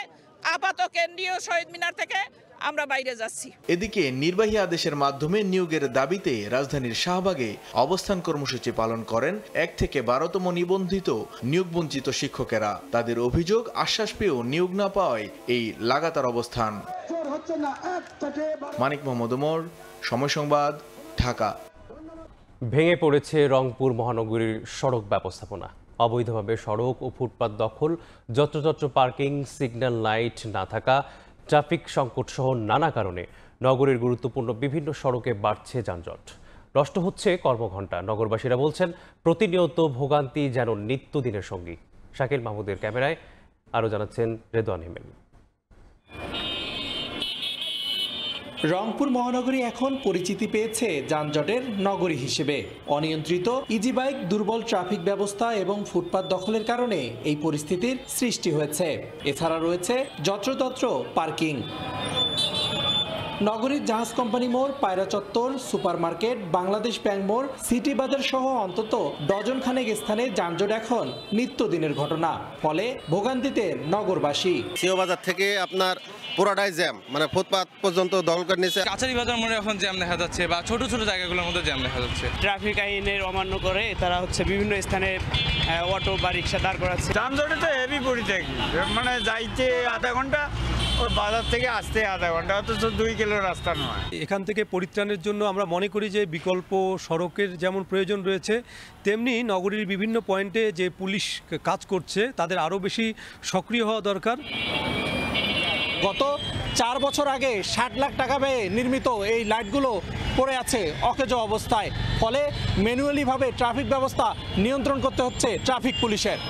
আপাতত কেন্দ্রীয় শহীদ মিনার থেকে আমরা বাইরে যাচ্ছি। এদিকে নির্বাহী আদেশের মাধ্যমে নিয়োগের দাবিতে রাজধানীর শাহবাগে অবস্থান কর্মসূচি পালন করেন 1 থেকে 12তম নিবন্ধিত নিয়োগবঞ্চিত শিক্ষকেরা। তাদের অভিযোগ, আশ্বাস পেয়েও নিয়োগ না পাওয়ায় এই লাগাতার অবস্থান। মানিক মোহাম্মদ ওমর, সময় সংবাদ, ঢাকা। ভেঙে পড়েছে রংপুর মহানগরীর সড়ক ব্যবস্থাপনা। অবৈধভাবে সড়ক ও ফুটপাত দখল, যত্রতত্র পার্কিং, সিগন্যাল লাইট না থাকা, ট্রাফিক সংকট সহ নানা কারণে নগরের গুরুত্বপূর্ণ বিভিন্ন সড়কে বাড়ছে যানজট। নষ্ট হচ্ছে কর্মঘণ্টা। নগরবাসীরা বলছেন প্রতিনিয়ত ভোগান্তি যেন নিত্যদিনের সঙ্গী। শাকিল মাহমুদের ক্যামেরায় আরও জানাচ্ছেন রেদওয়ান হিমেল। রংপুর মহানগরী এখন পরিচিতি পেয়েছে যানজটের নগরী হিসেবে। অনিয়ন্ত্রিত ইজি বাইক, দুর্বল ট্রাফিক ব্যবস্থা এবং ফুটপাত দখলের কারণে এই পরিস্থিতির সৃষ্টি হয়েছে। এছাড়া রয়েছে যত্রতত্র পার্কিং। নগরীর জাহাজ কোম্পানি মোড়, পায়রা চত্বর, সুপারমার্কেট, বাংলাদেশ ব্যাংক মোড়, সিটি বাজার সহ অন্তত ডজন খানেক স্থানে যানজট এখন নিত্যদিনের ঘটনা। ফলে ভোগান্তিতে নগরবাসী। সিও বাজার থেকে আপনার পুরাটাই জ্যাম, মানে ফুটপাত পর্যন্ত দখল করে নিয়েছে। কাছারি বাজার মোড়ে এখন জ্যাম দেখা যাচ্ছে, বা ছোট ছোট জায়গাগুলোর মধ্যে জ্যাম দেখা যাচ্ছে। ট্রাফিক আইনের অমান্য করে তারা বিভিন্ন স্থানে অটো বা রিক্সা দাঁড় করাচ্ছে। যানজটে তো হেভি পরিত্যাগ, মানে যাইতে আধা ঘন্টা, ওর বাজার থেকে আসতে আধা ঘন্টা, অথচ 2 কিলো রাস্তা নয়। এখান থেকে পরিত্রাণের জন্য আমরা মনে করি যে বিকল্প সড়কের যেমন প্রয়োজন রয়েছে, তেমনি নগরীর বিভিন্ন পয়েন্টে যে পুলিশ কাজ করছে তাদের আরও বেশি সক্রিয় হওয়া দরকার। গত 4 বছর আগে 60 লাখ টাকা ব্যয়ে নির্মিত এই লাইটগুলো পড়ে আছে অকেজো অবস্থায়। ফলে ম্যানুয়ালিভাবে ট্রাফিক ব্যবস্থা নিয়ন্ত্রণ করতে হচ্ছে ট্রাফিক পুলিশের।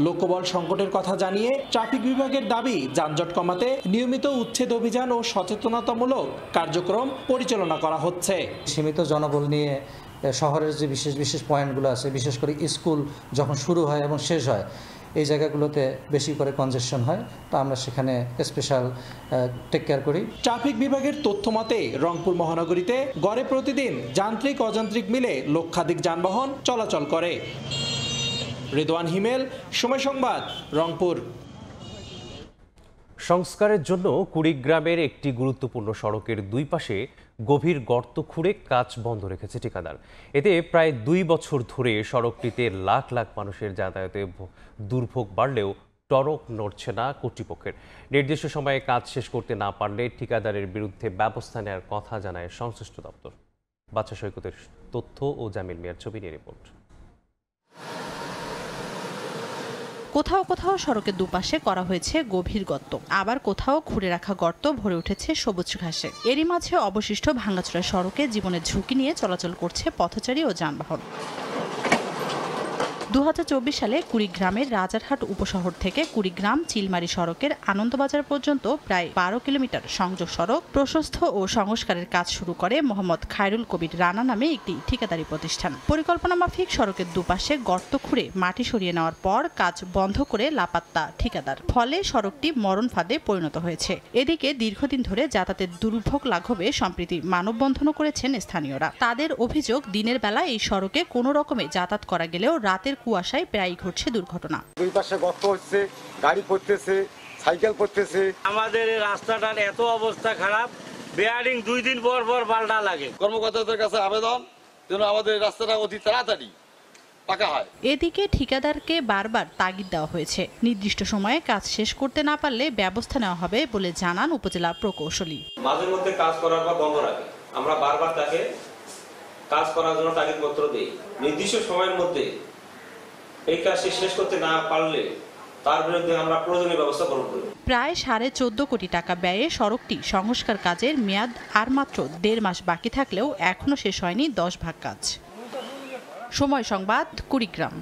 লোকবল সংকটের কথা জানিয়ে ট্রাফিক বিভাগের দাবি, যানজট কমাতে নিয়মিত উচ্ছেদ অভিযান ও সচেতনতামূলক কার্যক্রম পরিচালনা করা হচ্ছে। সীমিত জনবল নিয়ে শহরের যে বিশেষ বিশেষ পয়েন্টগুলো আছে, বিশেষ করে স্কুল যখন শুরু হয় এবং শেষ হয়, এই জায়গাগুলোতে বেশি করে কনজেশন হয়, তো আমরা সেখানে স্পেশাল টেক কেয়ার করি। ট্রাফিক বিভাগের তথ্য মতে রংপুর মহানগরীতে গড়ে প্রতিদিন যান্ত্রিক অযান্ত্রিক মিলে লক্ষাধিক যানবাহন চলাচল করে। রেদওয়ান হিমেল, সময় সংবাদ, রংপুর। সংস্কারের জন্য কুড়িগ্রামের একটি গুরুত্বপূর্ণ সড়কের দুই পাশে গভীর গর্ত খুঁড়ে কাজ বন্ধ রেখেছে ঠিকাদার। এতে প্রায় 2 বছর ধরে সড়কটিতে লাখ লাখ মানুষের যাতায়াতে দুর্ভোগ বাড়লেও টনক নড়ছে না কর্তৃপক্ষের। নির্দিষ্ট সময়ে কাজ শেষ করতে না পারলে ঠিকাদারের বিরুদ্ধে ব্যবস্থা নেওয়ার কথা জানায় সংশ্লিষ্ট দপ্তর। বাচ্চা সৈকতের তথ্য ও জামিল মিয়ার ছবি নিয়ে রিপোর্ট। কোথাও কোথাও সড়কের দুপাশে করা হয়েছে গভীর গর্ত, আবার কোথাও খুঁড়ে রাখা গর্ত ভরে উঠেছে সবুজ ঘাসে। এরই মাঝে অবশিষ্ট ভাঙাচোরা সড়কে জীবনের ঝুঁকি নিয়ে চলাচল করছে পথচারী ও যানবাহন। 2024 সালে কুড়িগ্রামের রাজারহাট উপশহর থেকে কুড়িগ্রাম চিলমারি সড়কের আনন্দবাজার পর্যন্ত প্রায় 12 কিলোমিটার সংযোগ সড়ক প্রশস্ত ও সংস্কারের কাজ শুরু করে মোহাম্মদ খায়রুল কবির রানা নামে একটি ঠিকাদারি প্রতিষ্ঠান। পরিকল্পনা মাফিক সড়কের দুপাশে গর্ত খুঁড়ে মাটি সরিয়ে নেওয়ার পর কাজ বন্ধ করে লাপাত্তা ঠিকাদার। ফলে সড়কটি মরণ ফাঁদে পরিণত হয়েছে। এদিকে দীর্ঘদিন ধরে যাতায়াতের দুর্ভোগ লাঘবে সম্প্রতি মানববন্ধনও করেছেন স্থানীয়রা। তাদের অভিযোগ, দিনের বেলা এই সড়কে কোনো রকমে যাতায়াত করা গেলেও রাতের কুয়াশায় প্রায়ই ঘটছে দুর্ঘটনা। দুই পাশে গর্ত হচ্ছে, গাড়ি পড়তেছে, সাইকেল পড়তেছে। আমাদের রাস্তাটার এত অবস্থা খারাপ, বেয়ারিং 2 দিন পর পর পাল্টা লাগে। কর্মকর্তাদের কাছে আবেদন যেন আমাদের রাস্তাটা অতি তাড়াতাড়ি পাকা হয়। এদিকে ঠিকাদারকে বারবার তাগিদ দেওয়া হয়েছে, নির্দিষ্ট সময়ে কাজ শেষ করতে না পারলে ব্যবস্থা নেওয়া হবে বলে জানান উপজেলা প্রকৌশলী। মাঝে মধ্যে কাজ করার পর বন্ধ রাখে, আমরা বারবার তাকে কাজ করার জন্য তাগিদপত্র দিই। নির্দিষ্ট সময়ের মধ্যে এই কাজটি শেষ করতে না পারলে তার বিরুদ্ধে আমরা প্রয়োজনীয় ব্যবস্থা গ্রহণ করি। প্রায় 14.5 কোটি টাকা ব্যয়ে সড়কটি সংস্কার কাজের মেয়াদ আর মাত্র 1.5 মাস বাকি থাকলেও এখনো শেষ হয়নি 10 ভাগ কাজ। সময় সংবাদ, কুড়িগ্রাম।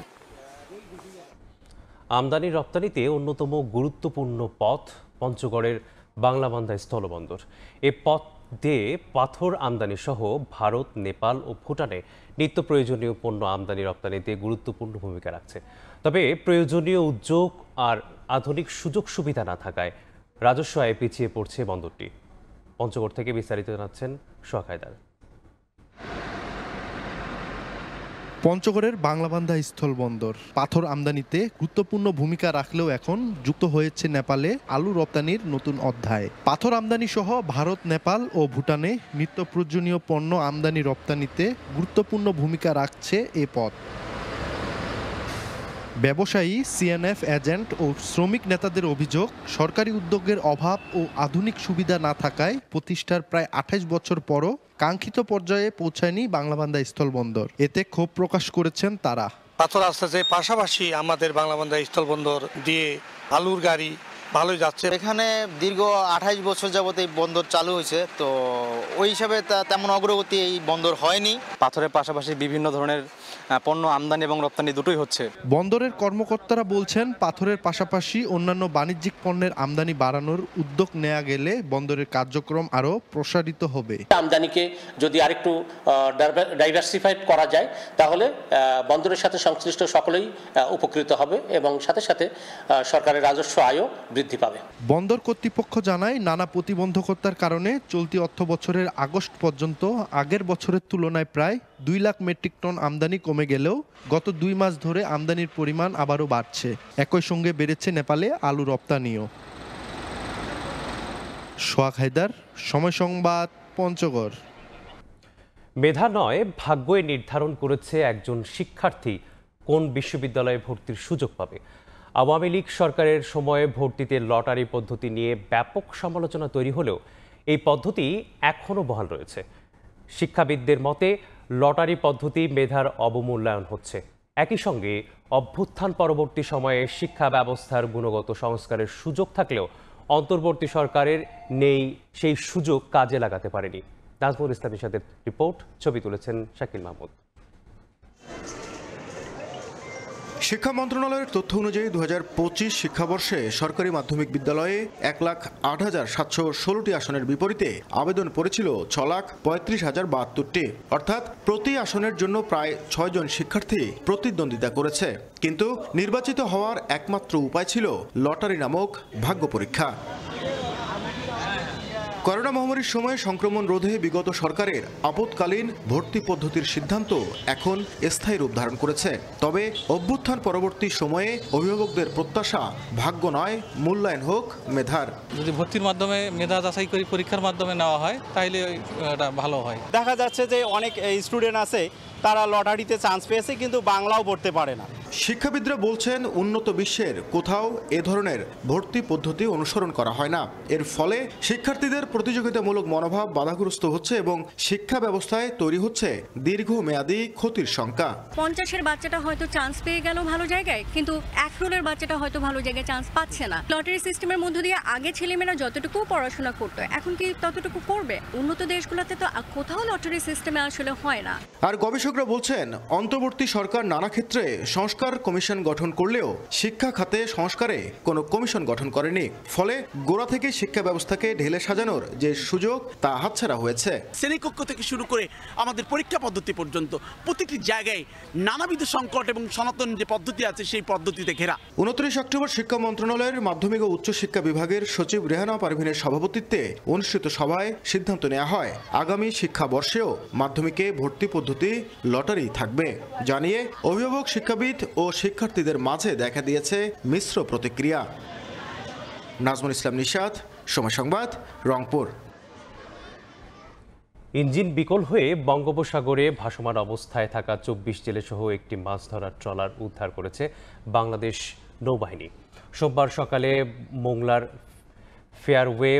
আমদানি রপ্তানিতে অন্যতম গুরুত্বপূর্ণ পথ পঞ্চগড়ের বাংলাবান্ধা স্থলবন্দর। এ পথ দিয়ে পাথর আমদানি সহ ভারত, নেপাল ও ভুটানে নিত্য প্রয়োজনীয় পণ্য আমদানি রপ্তানিতে গুরুত্বপূর্ণ ভূমিকা রাখছে। তবে প্রয়োজনীয় উদ্যোগ আর আধুনিক সুযোগ সুবিধা না থাকায় রাজস্ব আয়ে পিছিয়ে পড়ছে বন্দরটি। পঞ্চগড় থেকে বিস্তারিত জানাচ্ছেন সোহাগ হায়দার। পঞ্চগড়ের বাংলাবান্ধা স্থলবন্দর পাথর আমদানিতে গুরুত্বপূর্ণ ভূমিকা রাখলেও এখন যুক্ত হয়েছে নেপালে আলু রপ্তানির নতুন অধ্যায়। পাথর আমদানি সহ ভারত, নেপাল ও ভুটানে নিত্য প্রয়োজনীয় পণ্য আমদানি রপ্তানিতে গুরুত্বপূর্ণ ভূমিকা রাখছে এ পথ। ব্যবসায়ী, সিএনএফ এজেন্ট ও শ্রমিক নেতাদের অভিযোগ, সরকারি উদ্যোগের অভাব ও আধুনিক সুবিধা না থাকায় প্রতিষ্ঠার প্রায় 28 বছর পরও কাঙ্ক্ষিত পর্যায়ে পৌঁছায়নি বাংলাবান্ধা স্থলবন্দর। এতে ক্ষোভ প্রকাশ করেছেন তারা। পাথর আসতেছে, পাশাপাশি আমাদের বাংলাবান্ধা স্থলবন্দর দিয়ে আলুর গাড়ি ভালোই যাচ্ছে। এখানে দীর্ঘ 28 বছর যাবত এই বন্দর চালু হয়েছে, তো ওই হিসাবে তেমন অগ্রগতি এই বন্দর হয়নি। পাথরের পাশাপাশি বিভিন্ন ধরনের পণ্য আমদানি এবং রপ্তানি দুটোই হচ্ছে। বন্দরের কর্মকর্তারা বলছেন, পাথরের পাশাপাশি অন্যান্য বাণিজ্যিক পণ্যের আমদানি বাড়ানোর উদ্যোগ নেওয়া গেলে বন্দরের কার্যক্রম আরও প্রসারিত হবে। আমদানিকে যদি আরেকটু ডাইভার্সিফাইড করা যায় তাহলে বন্দরের সাথে সংশ্লিষ্ট সকলেই উপকৃত হবে এবং সাথে সাথে সরকারের রাজস্ব আয়ও বৃদ্ধি পাবে। বন্দর কর্তৃপক্ষ জানায়, নানা প্রতিবন্ধকতার কারণে চলতি অর্থ বছরের আগস্ট পর্যন্ত আগের বছরের তুলনায় প্রায় 2 লাখ মেট্রিক টন আমদানি কমে গেলেও গত 2 মাস ধরে আমদানির পরিমাণ আবারও বাড়ছে। একই সঙ্গে বেড়েছে নেপালে আলু রপ্তানিও। সোহাগ হায়দার, সময় সংবাদ, পঞ্চগড়। মেধা নয়, ভাগ্যই নির্ধারণ করেছে একজন শিক্ষার্থী কোন বিশ্ববিদ্যালয়ে ভর্তির সুযোগ পাবে। আওয়ামী লীগ সরকারের সময়ে ভর্তিতে লটারি পদ্ধতি নিয়ে ব্যাপক সমালোচনা তৈরি হলেও এই পদ্ধতি এখনও বহাল রয়েছে। শিক্ষাবিদদের মতে লটারি পদ্ধতি মেধার অবমূল্যায়ন হচ্ছে। একই সঙ্গে অভ্যুত্থান পরবর্তী সময়ে শিক্ষা ব্যবস্থার গুণগত সংস্কারের সুযোগ থাকলেও অন্তর্বর্তী সরকারের নেই সেই সুযোগ কাজে লাগাতে পারেনি। নাজমুল ইসলাম ইরশাদের রিপোর্ট, ছবি তুলেছেন শাকিল মাহমুদ। শিক্ষা মন্ত্রণালয়ের তথ্য অনুযায়ী 2025 শিক্ষাবর্ষে সরকারি মাধ্যমিক বিদ্যালয়ে 1,08,716টি আসনের বিপরীতে আবেদন পড়েছিল 6,35,072টি, অর্থাৎ প্রতি আসনের জন্য প্রায় 6 জন শিক্ষার্থী প্রতিদ্বন্দ্বিতা করেছে। কিন্তু নির্বাচিত হওয়ার একমাত্র উপায় ছিল লটারি নামক ভাগ্য পরীক্ষা। করোনা মহামারীর সময় সংক্রমণ রোধে বিগত সরকারের আপৎকালীন ভর্তি পদ্ধতির সিদ্ধান্ত এখন স্থায়ী রূপ ধারণ করেছে। তবে অভ্যুত্থান পরবর্তী সময়ে অভিভাবকদের প্রত্যাশা ভাগ্য নয়, মূল্যায়ন হোক মেধার। যদি ভর্তির মাধ্যমে মেধা যাচাই করে পরীক্ষার মাধ্যমে নেওয়া হয় তাহলে এটা ভালো হয়। দেখা যাচ্ছে যে অনেক স্টুডেন্ট আছে তারা লটারিতে চান্স পেয়েছে কিন্তু বাংলাও পড়তে পারে না। শিক্ষাবিদরা বলছেন, উন্নত বিশ্বের কোথাও এ ধরনের ভর্তি পদ্ধতি অনুসরণ করা হয় না। এর ফলে শিক্ষার্থীদের প্রতিযোগিতামূলক মনোভাব বাধাগ্রস্ত হচ্ছে এবং শিক্ষা ব্যবস্থায় তৈরি হচ্ছে দীর্ঘমেয়াদী ক্ষতির শঙ্কা। 50-এর বাচ্চাটা হয়তো চান্স পেয়ে গেল ভালো জায়গায়, কিন্তু 1 রোলের বাচ্চাটা হয়তো ভালো জায়গায় চান্স পাচ্ছে না। লটারি সিস্টেমের মধ্য দিয়ে আগে ছেলেমেয়েরা যতটুকু পড়াশোনা করতো এখন কি ততটুকু করবে? উন্নত দেশগুলোতে তো কোথাও লটারি সিস্টেমে আসলে হয় না। আর গবেষকরা বলছেন, অন্তর্বর্তী সরকার নানা ক্ষেত্রে সংস্কার কমিশন গঠন করলেও শিক্ষা খাতে সংস্কারে কোনো কমিশন গঠন করেনি। ফলে গোড়া থেকে শিক্ষা ব্যবস্থাকে ঢেলে সাজানোর যে সুযোগ তা হাতছাড়া হয়েছে। শ্রেণীকক্ষ থেকে শুরু করে আমাদের পরীক্ষা পদ্ধতি পর্যন্ত প্রতিটি জায়গায় নানাবিধ সংকট এবং সনাতন যে পদ্ধতি আছে সেই পদ্ধতিতে ঘেরা। 29 অক্টোবর শিক্ষা মন্ত্রণালয়ের মাধ্যমিক ও উচ্চ শিক্ষা বিভাগের সচিব রেহানা পারভিনের সভাপতিত্বে অনুষ্ঠিত সভায় সিদ্ধান্ত নেওয়া হয়, আগামী শিক্ষাবর্ষেও মাধ্যমিকে ভর্তি পদ্ধতি লটারি থাকবে। জানিয়ে অভিভাবক, শিক্ষাবিদ ও শিক্ষার্থীদের মাঝে দেখা দিয়েছে মিশ্র প্রতিক্রিয়া। নাজমুল ইসলাম নিশাত, সময় সংবাদ, রংপুর। ইঞ্জিন বিকল হয়ে বঙ্গোপসাগরে ভাসমান অবস্থায় থাকা 24 জেলেসহ একটি মাছ ধরার ট্রলার উদ্ধার করেছে বাংলাদেশ নৌবাহিনী। সোমবার সকালে মোংলার ফেয়ারওয়ে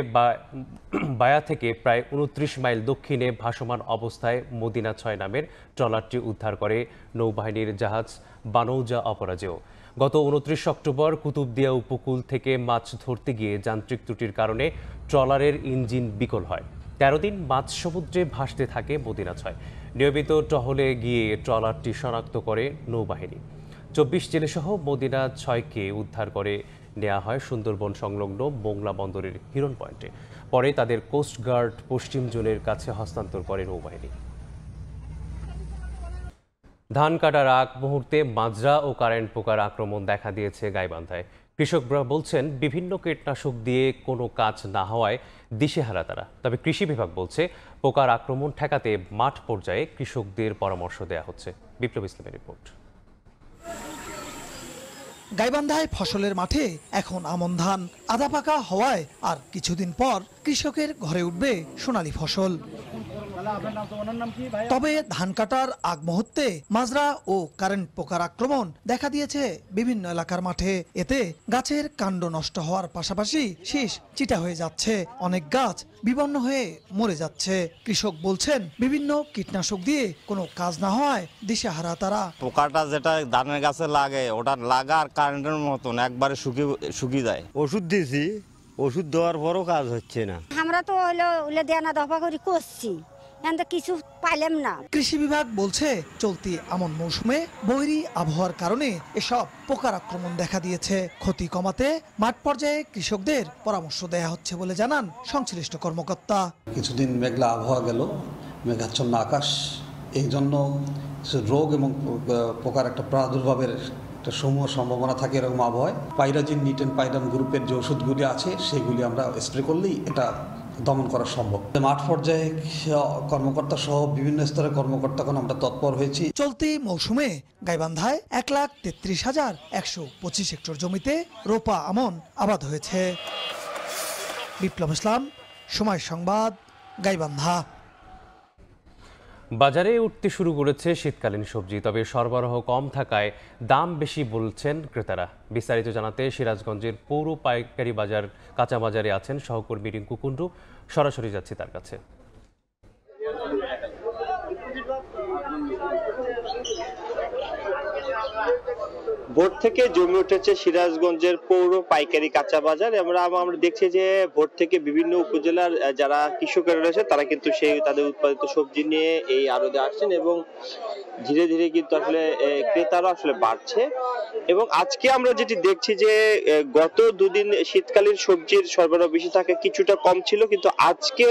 বায়া থেকে প্রায় 29 মাইল দক্ষিণে ভাসমান অবস্থায় মদিনা 6 নামের ট্রলারটি উদ্ধার করে নৌবাহিনীর জাহাজ বানৌজা অপরাজেয়। গত 29 অক্টোবর কুতুবদিয়া উপকূল থেকে মাছ ধরতে গিয়ে যান্ত্রিক ত্রুটির কারণে ট্রলারের ইঞ্জিন বিকল হয়। 13 দিন মাছ সমুদ্রে ভাসতে থাকে মদিনা 6। নিয়মিত টহলে গিয়ে ট্রলারটি শনাক্ত করে নৌবাহিনী। 24 জেলেসহ মদিনা 6কে উদ্ধার করে নেওয়া হয় সুন্দরবন সংলগ্ন মোংলা বন্দরের হিরন পয়েন্টে। পরে তাদের কোস্টগার্ড পশ্চিম জোনের কাছে হস্তান্তর করে নৌবাহিনী। ধান কাটার আগ মুহূর্তে মাজরা ও কারেন্ট পোকার আক্রমণ দেখা দিয়েছে গাইবান্ধায়। কৃষকরা বলছেন, বিভিন্ন কীটনাশক দিয়ে কোনো কাজ না হওয়ায় দিশেহারা তারা। তবে কৃষি বিভাগ বলছে, পোকার আক্রমণ ঠেকাতে মাঠ পর্যায়ে কৃষকদের পরামর্শ দেওয়া হচ্ছে। বিপ্লব ইসলামের রিপোর্ট। গাইবান্ধায় ফসলের মাঠে এখন আমন ধান আধা পাকা হওয়ায় আর কিছুদিন পর কৃষকের ঘরে উঠবে সোনালী ফসল। তবে ধান কাটার আগ মুহূর্তে মাজরা ও কারেন্ট পোকার আক্রমণ দেখা দিয়েছে বিভিন্ন এলাকার মাঠে। এতে গাছের কাণ্ড নষ্ট হওয়ার পাশাপাশি শীষ চিটা হয়ে যাচ্ছে, অনেক গাছ বিপন্ন হয়ে মরে যাচ্ছে। কৃষক বলছেন বিভিন্ন কীটনাশক দিয়ে কোনো কাজ না হয় দিশেহারা তারা। পোকাটা যেটা ধানের গাছে লাগে ওটা লাগা আর কারেন্টের মতন একবারে শুকিয়ে যায়। ওষুধ দিয়েছি, ওষুধ দেওয়ার পরও কাজ হচ্ছে না। আমরা তো ওলে দেনা দফা করে করছি, কিছু পাইলাম না। কৃষি বিভাগ বলছে চলতি আমন মৌসুমে বৈরী আবহাওয়ার কারণে এসব পোকার আক্রমণ দেখা দিয়েছে। ক্ষতি কমাতে মাঠ পর্যায়ে কৃষকদের পরামর্শ দেয়া হচ্ছে বলে জানান সংশ্লিষ্ট কর্মকর্তা। কিছুদিন মেঘলা আবহাওয়া গেল, মেঘাচ্ছন্ন আকাশ, এই জন্য রোগ এবং পোকার একটা প্রাদুর্ভাবের একটা সমূহ সম্ভাবনা থাকে। এরকম আবহাওয়ায় পাইরাজিন, নিটেন পাইরাম গ্রুপের যে ওষুধগুলি আছে সেগুলি আমরা স্প্রে করলেই এটা দমন করা সম্ভব। মাঠ পর্যায়ে কর্মকর্তা সহ বিভিন্ন স্তরের কর্মকর্তাগণ আমরা তৎপর হয়েছি। চলতি মৌসুমে গাইবান্ধায় 1,33,125 হেক্টর জমিতে রোপা আমন আবাদ হয়েছে। বিপ্লব ইসলাম, সময় সংবাদ, গাইবান্ধা। বাজারে উঠতে শুরু করেছে শীতকালীন সবজি, তবে সরবরাহ কম থাকায় দাম বেশি বলছেন ক্রেতারা। বিস্তারিত জানাতে সিরাজগঞ্জের পৌর পাইকারি বাজার কাঁচা বাজারে আছেন সহকর্মী রিঙ্কু কুন্ডু। সরাসরি যাচ্ছি তার কাছে। ভোর থেকে জমে উঠেছে সিরাজগঞ্জের পৌর পাইকারি কাঁচা বাজার। আমরা দেখছি যে ভোর থেকে বিভিন্ন উপজেলার যারা কৃষকেরা রয়েছে তারা কিন্তু তাদের উৎপাদিত সবজি নিয়ে এই আড়তে আসছেন এবং ধীরে ধীরে কিন্তু আসলে ক্রেতারা আসলে বাড়ছে। এবং আজকে আমরা যেটি দেখছি যে গত দুদিন শীতকালীন সবজির সরবরাহ বেশি থাকে, কিছুটা কম ছিল, কিন্তু আজকে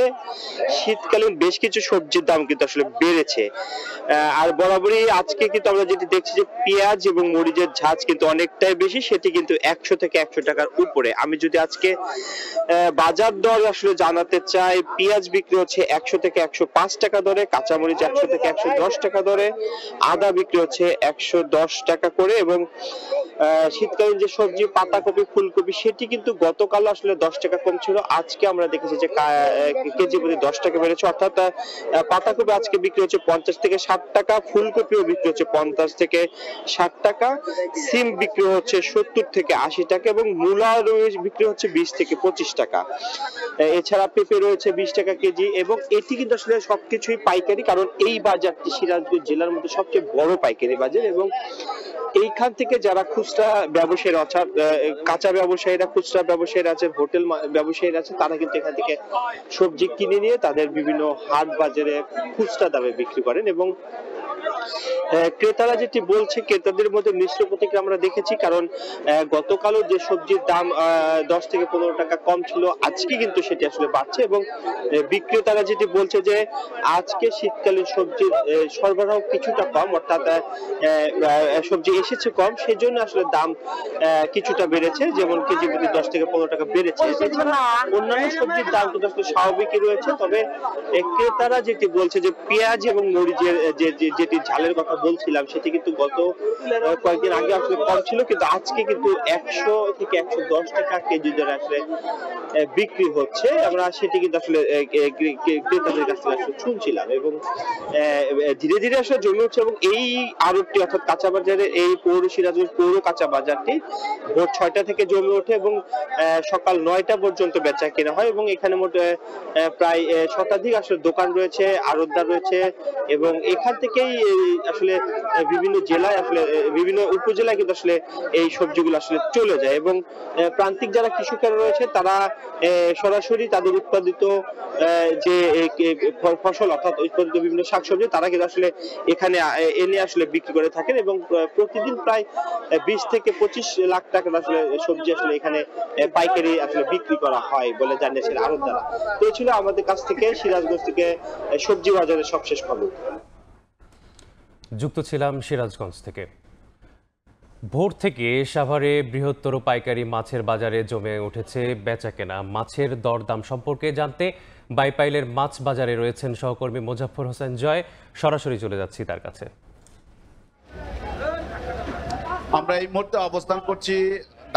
শীতকালীন বেশ কিছু সবজির দাম কিন্তু আসলে বেড়েছে। আর বরাবরই আজকে কিন্তু আমরা যেটি দেখছি যে পেঁয়াজ এবং মরিচের ঝাঁজ কিন্তু অনেকটাই বেশি, সেটি কিন্তু 100 থেকে 100 টাকার উপরে। আমি যদি আজকে বাজার দর আসলে জানাতে চাই, পেঁয়াজ বিক্রি হচ্ছে 100 থেকে 105 টাকা দরে, কাঁচামরিচ 100 থেকে 110 টাকা দরে, আদা বিক্রি হচ্ছে 110 টাকা করে। এবং শীতকালীন যে সবজি পাতাকপি, ফুলকপি সেটি কিন্তু গতকাল আসলে 10 টাকা কম ছিল, আজকে আমরা দেখেছি যে কেজি প্রতি 10 টাকা বেড়েছে। অর্থাৎ পাতাকপি আজকে বিক্রি হচ্ছে 50 থেকে 60 টাকা, ফুলকপিও বিক্রি হচ্ছে 50 থেকে 60 টাকা, সিম বিক্রি হচ্ছে 70 থেকে 80 টাকা এবং মূলা বিক্রি হচ্ছে 20 থেকে 25 টাকা। এছাড়া পেঁপে রয়েছে 20 টাকা কেজি। এবং এটি কিন্তু আসলে সবকিছুই পাইকারি, কারণ এই বাজারটি সিরাজগঞ্জ জেলার মধ্যে সবচেয়ে বড় পাইকারি বাজার। এবং এইখান থেকে যারা খুচরা ব্যবসায়ীরা, অর্থাৎ কাঁচা ব্যবসায়ীরা, খুচরা ব্যবসায়ীরা আছে, হোটেল ব্যবসায়ীরা আছে, তারা কিন্তু এখান থেকে সবজি কিনে নিয়ে তাদের বিভিন্ন হাট বাজারে খুচরা দামে বিক্রি করেন। এবং ক্রেতারা যেটি বলছে, ক্রেতাদের মধ্যে মিশ্র প্রতিক্রিয়া আমরা দেখেছি, কারণ গতকালও যে সবজির দাম 10 থেকে 15 টাকা কম ছিল, আজকে কিন্তু সেটি আসলে বাড়ছে। এবং বিক্রেতারা যেটি বলছে যে আজকে শীতকালীন সবজির সরবরাহ কিছুটা কম, অর্থাৎ সবজি এসেছে কম, সেই জন্য আসলে দাম কিছুটা বেড়েছে, যেমন কেজি প্রতি 10 থেকে 15 টাকা বেড়েছে। এছাড়া অন্যান্য সবজির দাম কিন্তু আসলে স্বাভাবিকই রয়েছে। তবে ক্রেতারা যেটি বলছে যে পেঁয়াজ এবং মরিচের যেটি ঝালের কথা বলছিলাম, সেটি কিন্তু গত কয়েকদিন আগে আসলে কম ছিল, কিন্তু আজকে কিন্তু 100 থেকে 110 টাকা কেজি দরে আসলে বিক্রি হচ্ছে। আমরা সেটি কিন্তু আসলে ক্রেতাদের কাছ থেকে আসলে শুনছিলাম। এবং ধীরে ধীরে আসলে জমে উঠছে। এবং এই আড়তটি, অর্থাৎ কাঁচা বাজারের এই সিরাজগঞ্জ পৌর কাঁচা বাজারটি ভোর 6টা থেকে জমে ওঠে এবং সকাল 9টা পর্যন্ত বেচা কেনা হয়। এবং এখানে মোট প্রায় শতাধিক আসলে দোকান রয়েছে, আড়তদার রয়েছে। এবং এখান থেকেই আসলে বিভিন্ন জেলায়, আসলে বিভিন্ন উপজেলায় কিন্তু আসলে এই সবজিগুলো আসলে চলে যায়। এবং প্রান্তিক যারা কৃষকেরা রয়েছে তারা সরাসরি তাদের উৎপাদিত যে ফসল, অর্থাৎ উৎপাদিত বিভিন্ন শাকসবজি, তারা কিন্তু আসলে এখানে এনে আসলে বিক্রি করে থাকেন। এবং প্রতিদিন প্রায় 20 থেকে 25 লাখ টাকার আসলে সবজি আসলে এখানে পাইকারি আসলে বিক্রি করা হয় বলে জানিয়েছেন আড়তদাররা। তো এই ছিল আমাদের কাছ থেকে সিরাজগঞ্জ থেকে সবজি বাজারের সবশেষ খবর। যুক্ত ছিলাম সিরাজগঞ্জ থেকে। ভোর থেকে সাভারে বৃহত্তর পাইকারি মাছের বাজারে জমে উঠেছে বেচাকেনা। মাছের দরদাম সম্পর্কে জানতে বাইপাইলের মাছ বাজারে রয়েছেন সহকর্মী মোজাফফর হোসেন জয়। সরাসরি চলে যাচ্ছি তার কাছে। আমরা এই মুহূর্তে অবস্থান করছি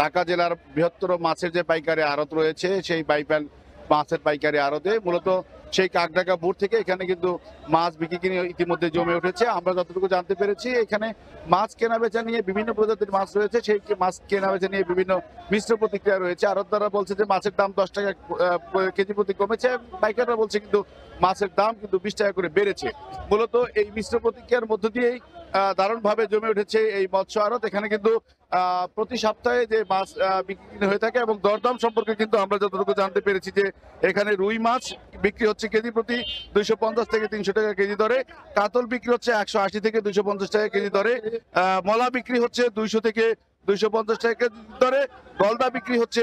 ঢাকা জেলার বৃহত্তর মাছের যে পাইকারি আড়ত রয়েছে সেই বাইপাইল মাছের পাইকারি আড়তে। মূলত সেই কাকডাঙ্গা বোট থেকে এখানে কিন্তু মাছ বিক্রি ইতিমধ্যে জমে উঠেছে। আমরা যতটুকু জানতে পেরেছি এখানে মাছ কেনাবেচা নিয়ে বিভিন্ন প্রজাতির মাছ রয়েছে, সেই মাছ কেনাবেচা নিয়ে বিভিন্ন মিশ্র প্রতিক্রিয়া রয়েছে। আড়তদাররা বলছে যে মাছের দাম 10 টাকা কেজি প্রতি কমেছে, পাইকাররা বলছে কিন্তু মাছের দাম কিন্তু 20 টাকা করে বেড়েছে। মূলত এই মিশ্র প্রতিক্রিয়ার মধ্য দিয়েই দারুণভাবে জমে উঠেছে এই মৎস্য আড়ত। এখানে কিন্তু প্রতি সপ্তাহে যে মাছ বিক্রি হয়ে থাকে এবং দরদাম সম্পর্কে কিন্তু আমরা যতটুকু জানতে পেরেছি যে এখানে রুই মাছ বিক্রি হচ্ছে কেজি প্রতি 250 থেকে 300 টাকা কেজি দরে, কাতল বিক্রি হচ্ছে 180 থেকে 250 টাকা কেজি দরে, মলা বিক্রি হচ্ছে 200 থেকে 250 টাকা কেজি দরে, গলদা বিক্রি হচ্ছে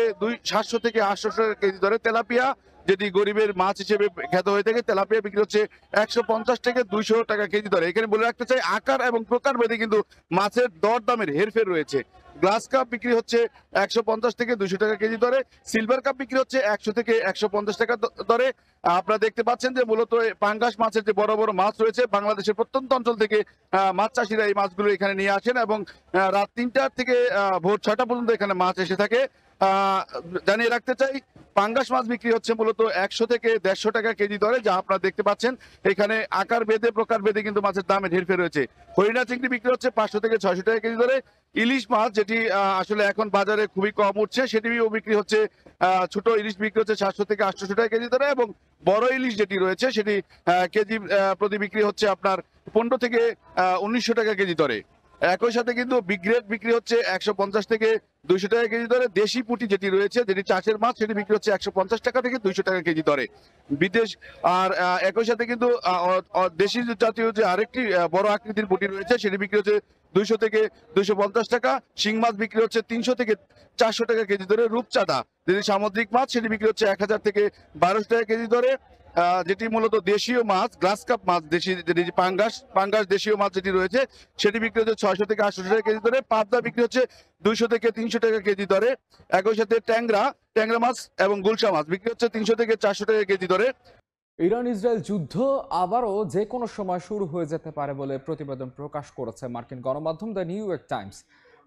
700 থেকে 800 টাকা কেজি দরে, তেলাপিয়া যেটি গরিবের মাছ হিসেবে খ্যাত হয়ে থাকে তেলাপিয়া বিক্রি হচ্ছে 150 থেকে 200 টাকা কেজি দরে। এখানে বলে রাখতে চাই আকার এবং প্রকার ভেদে কিন্তু মাছের দর দামের হেরফের রয়েছে। গ্লাস কাপ বিক্রি হচ্ছে 150 থেকে 200 টাকা কেজি দরে, সিলভার কাপ বিক্রি হচ্ছে 100 থেকে 150 টাকা দরে। আপনারা দেখতে পাচ্ছেন যে মূলত পাঙ্গাস মাছের যে বড় বড় মাছ রয়েছে বাংলাদেশের প্রত্যন্ত অঞ্চল থেকে মাছ চাষিরা এই মাছগুলো এখানে নিয়ে আসেন এবং রাত 3টা থেকে ভোর 6টা পর্যন্ত এখানে মাছ এসে থাকে। জানিয়ে রাখতে চাই পাঙ্গাস মাছ বিক্রি হচ্ছে মূলত 100 থেকে 150 টাকা কেজি দরে, যা আপনারা দেখতে পাচ্ছেন। এখানে আকার ভেদে প্রকার ভেদে কিন্তু মাছের দামে হেরফের রয়েছে। হরিণা চিংড়ি বিক্রি হচ্ছে 500 থেকে 600 টাকা কেজি দরে, ইলিশ মাছ যেটি আসলে এখন বাজারে খুবই কম উঠছে সেটিও বিক্রি হচ্ছে, ছোট ইলিশ বিক্রি হচ্ছে 700 থেকে 800 টাকা কেজি দরে এবং বড় ইলিশ যেটি রয়েছে সেটি কেজি প্রতি বিক্রি হচ্ছে আপনার 15 থেকে 1900 টাকা কেজি দরে। একই সাথে কিন্তু বিগ্রেড বিক্রি হচ্ছে 150 থেকে 200 টাকা কেজি দরে। দেশি পুঁটি যেটি রয়েছে যেটি চাষের মাছ সেটি বিক্রি হচ্ছে 150 টাকা থেকে 200 টাকা কেজি দরে। বিদেশ আর একই সাথে কিন্তু দেশি জাতীয় যে আরেকটি বড় আকৃতির পুঁটি রয়েছে সেটি বিক্রি হচ্ছে 200 থেকে 250 টাকা। শিং মাছ বিক্রি হচ্ছে 300 থেকে 400 টাকা কেজি দরে। রূপচাঁদা যেটি সামুদ্রিক মাছ সেটি বিক্রি হচ্ছে 1000 থেকে 1200 টাকা কেজি দরে। যেটি মূলত দেশীয় মাছ গ্লাস কাপ মাছ দেশি যেটি পাঙ্গাস দেশীয় মাছ যেটি রয়েছে সেটি বিক্রি হচ্ছে 600 থেকে 800 টাকা কেজি দরে। পাবদা বিক্রি হচ্ছে 200 থেকে 300 টাকা কেজি দরে। একই সাথে ট্যাংরা মাছ এবং গুলশা মাছ বিক্রি হচ্ছে 300 থেকে 400 টাকা কেজি দরে। ইরান ইসরায়েল যুদ্ধ আবারও যে কোনো সময় শুরু হয়ে যেতে পারে বলে প্রতিবেদন প্রকাশ করেছে মার্কিন গণমাধ্যম দ্য নিউ ইয়র্ক টাইমস।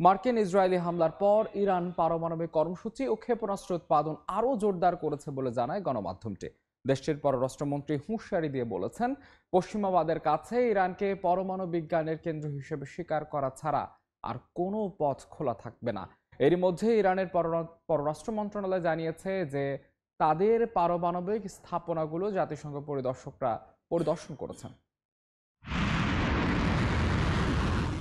মার্কিন ইসরায়েলি হামলার পর ইরান পারমাণবিক কর্মসূচি ও ক্ষেপণাস্ত্র উৎপাদন আরও জোরদার করেছে বলে জানায় গণমাধ্যমটি। দেশটির পররাষ্ট্রমন্ত্রী হুঁশিয়ারি দিয়ে বলেছেন, পশ্চিমাবাদের কাছে ইরানকে পরমাণু বিজ্ঞানের কেন্দ্র হিসেবে স্বীকার করা ছাড়া আর কোনো পথ খোলা থাকবে না। এরই মধ্যে ইরানের পররাষ্ট্র মন্ত্রণালয় জানিয়েছে যে তাদের পারমাণবিক স্থাপনাগুলো জাতিসংঘ পরিদর্শকরা পরিদর্শন করেছেন।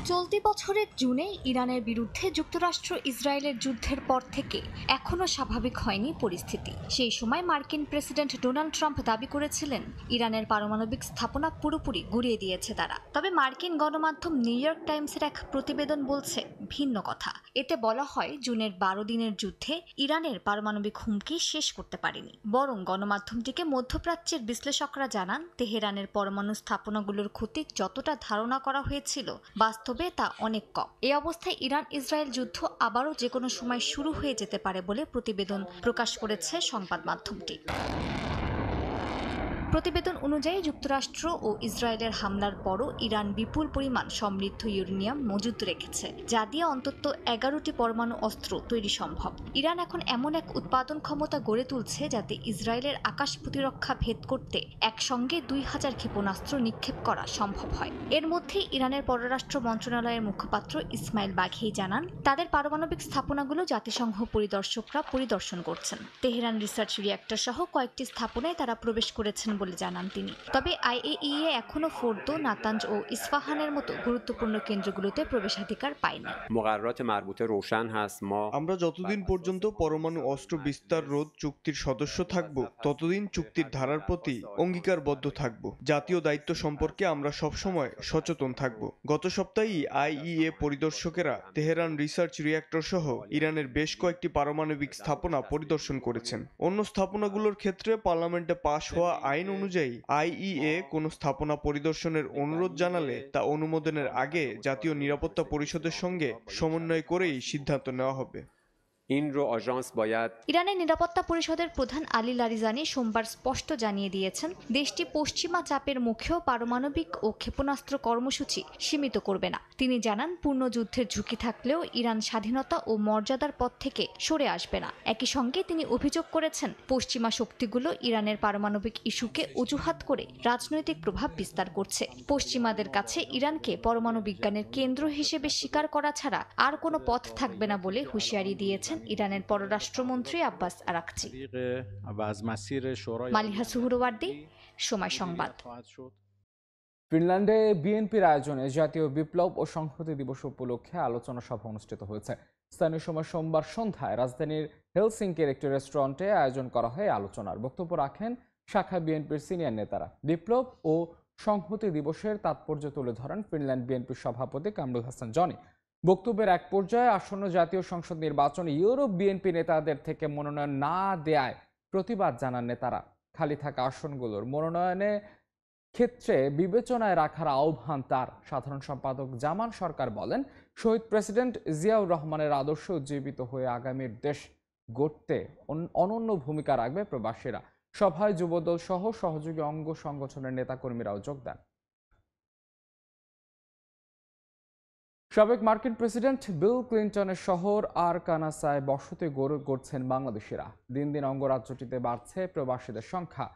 চলতি বছরের জুনে ইরানের বিরুদ্ধে যুক্তরাষ্ট্র ইসরায়েলের যুদ্ধের পর থেকে এখনও স্বাভাবিক হয়নি পরিস্থিতি। সেই সময় মার্কিন প্রেসিডেন্ট ডোনাল্ড ট্রাম্প দাবি করেছিলেন ইরানের পারমাণবিক স্থাপনা পুরোপুরি গুঁড়িয়ে দিয়েছে তারা। তবে মার্কিন গণমাধ্যম নিউ ইয়র্ক টাইমসের এক প্রতিবেদন বলছে ভিন্ন কথা। এতে বলা হয় জুনের 12 দিনের যুদ্ধে ইরানের পারমাণবিক হুমকি শেষ করতে পারেনি, বরং গণমাধ্যমটিকে মধ্যপ্রাচ্যের বিশ্লেষকরা জানান তেহরানের পরমাণু স্থাপনাগুলোর ক্ষতি যতটা ধারণা করা হয়েছিল বাস্তবে তা অনেক কম। এই অবস্থায় ইরান ইসরায়েল যুদ্ধ আবারও যে কোনো সময় শুরু হয়ে যেতে পারে বলে প্রতিবেদন প্রকাশ করেছে সংবাদ মাধ্যমটি। প্রতিবেদন অনুযায়ী যুক্তরাষ্ট্র ও ইসরায়েলের হামলার পরও ইরান বিপুল পরিমাণ সমৃদ্ধ ইউরেনিয়াম মজুত রেখেছে, যা দিয়ে অন্তত 11টি পরমাণু অস্ত্র তৈরি সম্ভব। ইরান এখন এমন এক উৎপাদন ক্ষমতা গড়ে তুলছে যাতে ইসরায়েলের আকাশ প্রতিরক্ষা ভেদ করতে একসঙ্গে 2000 ক্ষেপণাস্ত্র নিক্ষেপ করা সম্ভব হয়। এর মধ্যে ইরানের পররাষ্ট্র মন্ত্রণালয়ের মুখপাত্র ইসমাইল বাঘেই জানান, তাদের পারমাণবিক স্থাপনাগুলো জাতিসংঘ পরিদর্শকরা পরিদর্শন করছেন। তেহরান রিসার্চ রিঅ্যাক্টর সহ কয়েকটি স্থাপনায় তারা প্রবেশ করেছেন বলে জানান তিনি। তবে আইএইএ এখনো ফোর্দো, নাতাঞ্জ ও ইস্পাহানের মতো গুরুত্বপূর্ণ কেন্দ্রগুলোতে প্রবেশাধিকার পায়নি। আমরা যতদিন পর্যন্ত পরমাণু অস্ত্র বিস্তার রোধ চুক্তির সদস্য থাকব ততদিন চুক্তির ধারার প্রতি অঙ্গীকারবদ্ধ থাকব। জাতীয় দায়িত্ব সম্পর্কে আমরা সবসময় সচেতন থাকব। গত সপ্তাহেই আইইএ পরিদর্শকেরা তেহরান রিসার্চ রিঅ্যাক্টর সহ ইরানের বেশ কয়েকটি পারমাণবিক স্থাপনা পরিদর্শন করেছেন। অন্য স্থাপনাগুলোর ক্ষেত্রে পার্লামেন্টে পাশ হওয়া আইন অনুযায়ী আইইএ কোনো স্থাপনা পরিদর্শনের অনুরোধ জানালে তা অনুমোদনের আগে জাতীয় নিরাপত্তা পরিষদের সঙ্গে সমন্বয় করেই সিদ্ধান্ত নেওয়া হবে। ইরানের নিরাপত্তা পরিষদের প্রধান আলী লারিজানি সোমবার স্পষ্ট জানিয়ে দিয়েছেন, দেশটি পশ্চিমা চাপের মুখেও পারমাণবিক ও ক্ষেপণাস্ত্র কর্মসূচি সীমিত করবে না। তিনি জানান, পূর্ণ যুদ্ধের ঝুঁকি থাকলেও ইরান স্বাধীনতা ও মর্যাদার পথ থেকে সরে আসবে না। একই সঙ্গে তিনি অভিযোগ করেছেন, পশ্চিমা শক্তিগুলো ইরানের পারমাণবিক ইস্যুকে অজুহাত করে রাজনৈতিক প্রভাব বিস্তার করছে। পশ্চিমাদের কাছে ইরানকে পরমাণু বিজ্ঞানের কেন্দ্র হিসেবে স্বীকার করা ছাড়া আর কোনো পথ থাকবে না বলে হুঁশিয়ারি দিয়েছেন ইরানের পররাষ্ট্রমন্ত্রী আব্বাস আরাকচি। মালিহা সুহরওয়ার্দী, সময় সংবাদ। ফিনল্যান্ডে বিএনপির আয়োজনে জাতীয় বিপ্লব ও সংহতি দিবস উপলক্ষে আলোচনা সভা অনুষ্ঠিত হয়েছে। স্থানীয় সময় সোমবার সন্ধ্যায় রাজধানীর হেলসিঙ্কির একটি রেস্টুরেন্টে আয়োজন করা হয় আলোচনার। বক্তব্য রাখেন শাখা বিএনপির সিনিয়র নেতারা। বিপ্লব ও সংহতি দিবসের তাৎপর্য তুলে ধরেন ফিনল্যান্ড বিএনপির সভাপতি কামরুল হাসান জনি। বক্তব্যের এক পর্যায়ে আসন্ন জাতীয় সংসদ নির্বাচনে ইউরোপ বিএনপি নেতাদের থেকে মনোনয়ন না দেয়ায় প্রতিবাদ জানান নেতারা। খালি থাকা আসনগুলোর মনোনয়নে ক্ষেত্রে বিবেচনায় রাখার আহ্বান তার। সাধারণ সম্পাদক জামান সরকার বলেন, শহীদ প্রেসিডেন্ট জিয়াউর রহমানের আদর্শ উজ্জীবিত হয়ে আগামীর দেশ গড়তে অনন্য ভূমিকা রাখবে প্রবাসীরা। সভায় যুবদল সহ সহযোগী অঙ্গ সংগঠনের নেতাকর্মীরাও যোগ দেন। সাবেক মার্কিন প্রেসিডেন্ট বিল ক্লিন্টনের শহর আরকানসায় বসতি গড়ছেন বাংলাদেশিরা। দিন দিন অঙ্গরাজ্যটিতে বাড়ছে প্রবাসীদের সংখ্যা।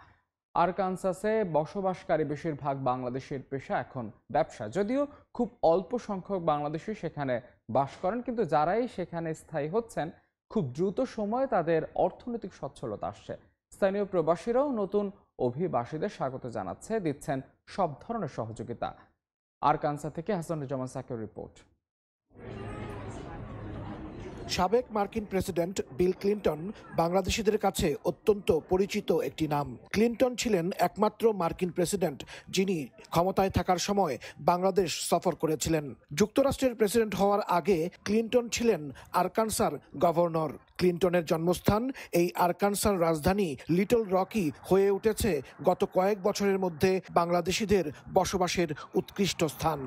আরকানসাসে বসবাসকারী বেশিরভাগ বাংলাদেশের পেশা এখন ব্যবসা। যদিও খুব অল্প সংখ্যক বাংলাদেশি সেখানে বাস করেন, কিন্তু যারাই সেখানে স্থায়ী হচ্ছেন খুব দ্রুত সময়ে তাদের অর্থনৈতিক সচ্ছলতা আসছে। স্থানীয় প্রবাসীরাও নতুন অভিবাসীদের স্বাগত জানাচ্ছে, দিচ্ছেন সব ধরনের সহযোগিতা। আরকানসা থেকে হাসানুজ্জামান সাকির রিপোর্ট। সাবেক মার্কিন প্রেসিডেন্ট বিল ক্লিন্টন বাংলাদেশিদের কাছে অত্যন্ত পরিচিত একটি নাম। ক্লিন্টন ছিলেন একমাত্র মার্কিন প্রেসিডেন্ট যিনি ক্ষমতায় থাকার সময় বাংলাদেশ সফর করেছিলেন। যুক্তরাষ্ট্রের প্রেসিডেন্ট হওয়ার আগে ক্লিন্টন ছিলেন আরকানসার গভর্নর। ক্লিন্টনের জন্মস্থান এই আরকানসার রাজধানী লিটল রকি হয়ে উঠেছে গত কয়েক বছরের মধ্যে বাংলাদেশিদের বসবাসের উৎকৃষ্ট স্থান।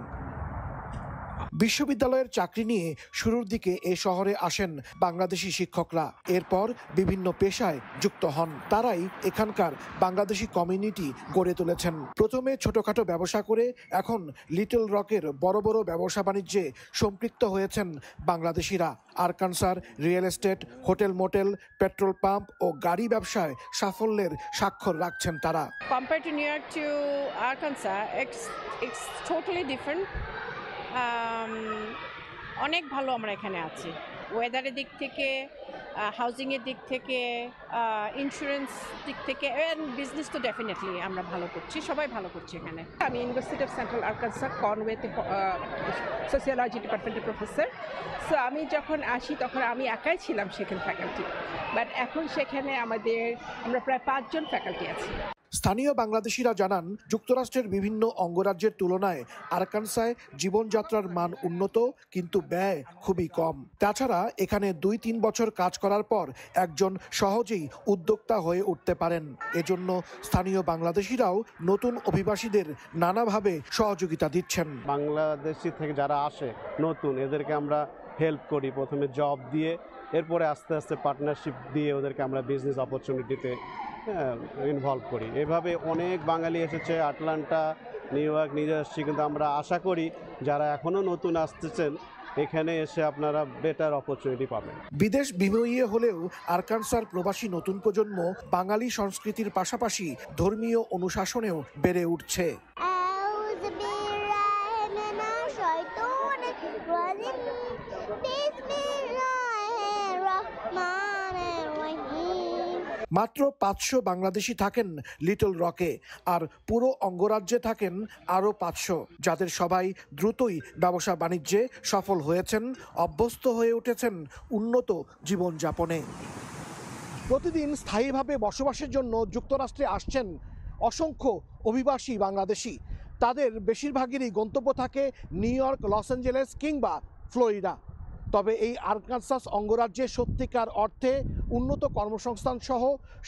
বিশ্ববিদ্যালয়ের চাকরি নিয়ে শুরুর দিকে এ শহরে আসেন বাংলাদেশি শিক্ষকরা। এরপর বিভিন্ন পেশায় যুক্ত হন। তারাই এখানকার বাংলাদেশি কমিউনিটি গড়ে তুলেছেন। প্রথমে ছোটখাটো ব্যবসা করে এখন লিটল রকের বড় বড় ব্যবসা বাণিজ্যে সম্পৃক্ত হয়েছেন বাংলাদেশিরা। আরকানসার real estate, hotel motel, petrol pump ও গাড়ি ব্যবসায় সাফল্যের স্বাক্ষর রাখছেন তারা। Compared to New York to Arkansas, it's totally different. অনেক ভালো আমরা এখানে আছি, ওয়েদারের দিক থেকে, হাউজিংয়ের দিক থেকে, ইন্স্যুরেন্স দিক থেকে, বিজনেস তো ডেফিনেটলি আমরা ভালো করছি, সবাই ভালো করছি এখানে। আমি ইউনিভার্সিটি অফ সেন্ট্রাল আরকানসা কনওয়েতে সোশিওলজি ডিপার্টমেন্টের প্রফেসর। সো আমি যখন আসি তখন আমি একাই ছিলাম সেখানে ফ্যাকাল্টি, বাট এখন সেখানে আমরা প্রায় 5 জন ফ্যাকাল্টি আছি। স্থানীয় বাংলাদেশিরা জানান, যুক্তরাষ্ট্রের বিভিন্ন অঙ্গরাজ্যের তুলনায় আরকানসায় জীবনযাত্রার মান উন্নত, কিন্তু ব্যয় খুবই কম। তাছাড়া এখানে 2-3 বছর কাজ করার পর একজন সহজেই উদ্যোক্তা হয়ে উঠতে পারেন। এজন্য স্থানীয় বাংলাদেশিরাও নতুন অভিবাসীদের নানাভাবে সহযোগিতা দিচ্ছেন। বাংলাদেশি থেকে যারা আসে নতুন, এদেরকে আমরা হেল্প করি, প্রথমে জব দিয়ে, এরপরে আস্তে আস্তে পার্টনারশিপ দিয়ে ওদেরকে আমরা বিজনেস অপরচুনিটিতে ইনভলভ করি। এভাবে অনেক বাঙালি এসেছে, Atlanta, new York, new jersey. কিন্তু আমরা আশা করি যারা এখনও নতুন আসতেছেন এখানে এসে আপনারা বেটার অপরচুনিটি পাবেন। বিদেশ বিনিময়ে হলেও আরকানসার প্রবাসী নতুন প্রজন্ম বাঙালি সংস্কৃতির পাশাপাশি ধর্মীয় অনুশাসনেও বেড়ে উঠছে। মাত্র 500 বাংলাদেশি থাকেন লিটল রকে, আর পুরো অঙ্গরাজ্যে থাকেন আরও 500, যাদের সবাই দ্রুতই ব্যবসা বাণিজ্যে সফল হয়েছেন, অভ্যস্ত হয়ে উঠেছেন উন্নত জীবনযাপনে। প্রতিদিন স্থায়ীভাবে বসবাসের জন্য যুক্তরাষ্ট্রে আসছেন অসংখ্য অভিবাসী বাংলাদেশি। তাদের বেশিরভাগেরই গন্তব্য থাকে নিউ ইয়র্ক, লস অ্যাঞ্জেলেস কিংবা ফ্লোরিডা। তবে এই আরকানসাস অঙ্গরাজ্যে সত্যিকার অর্থে উন্নত কর্মসংস্থান সহ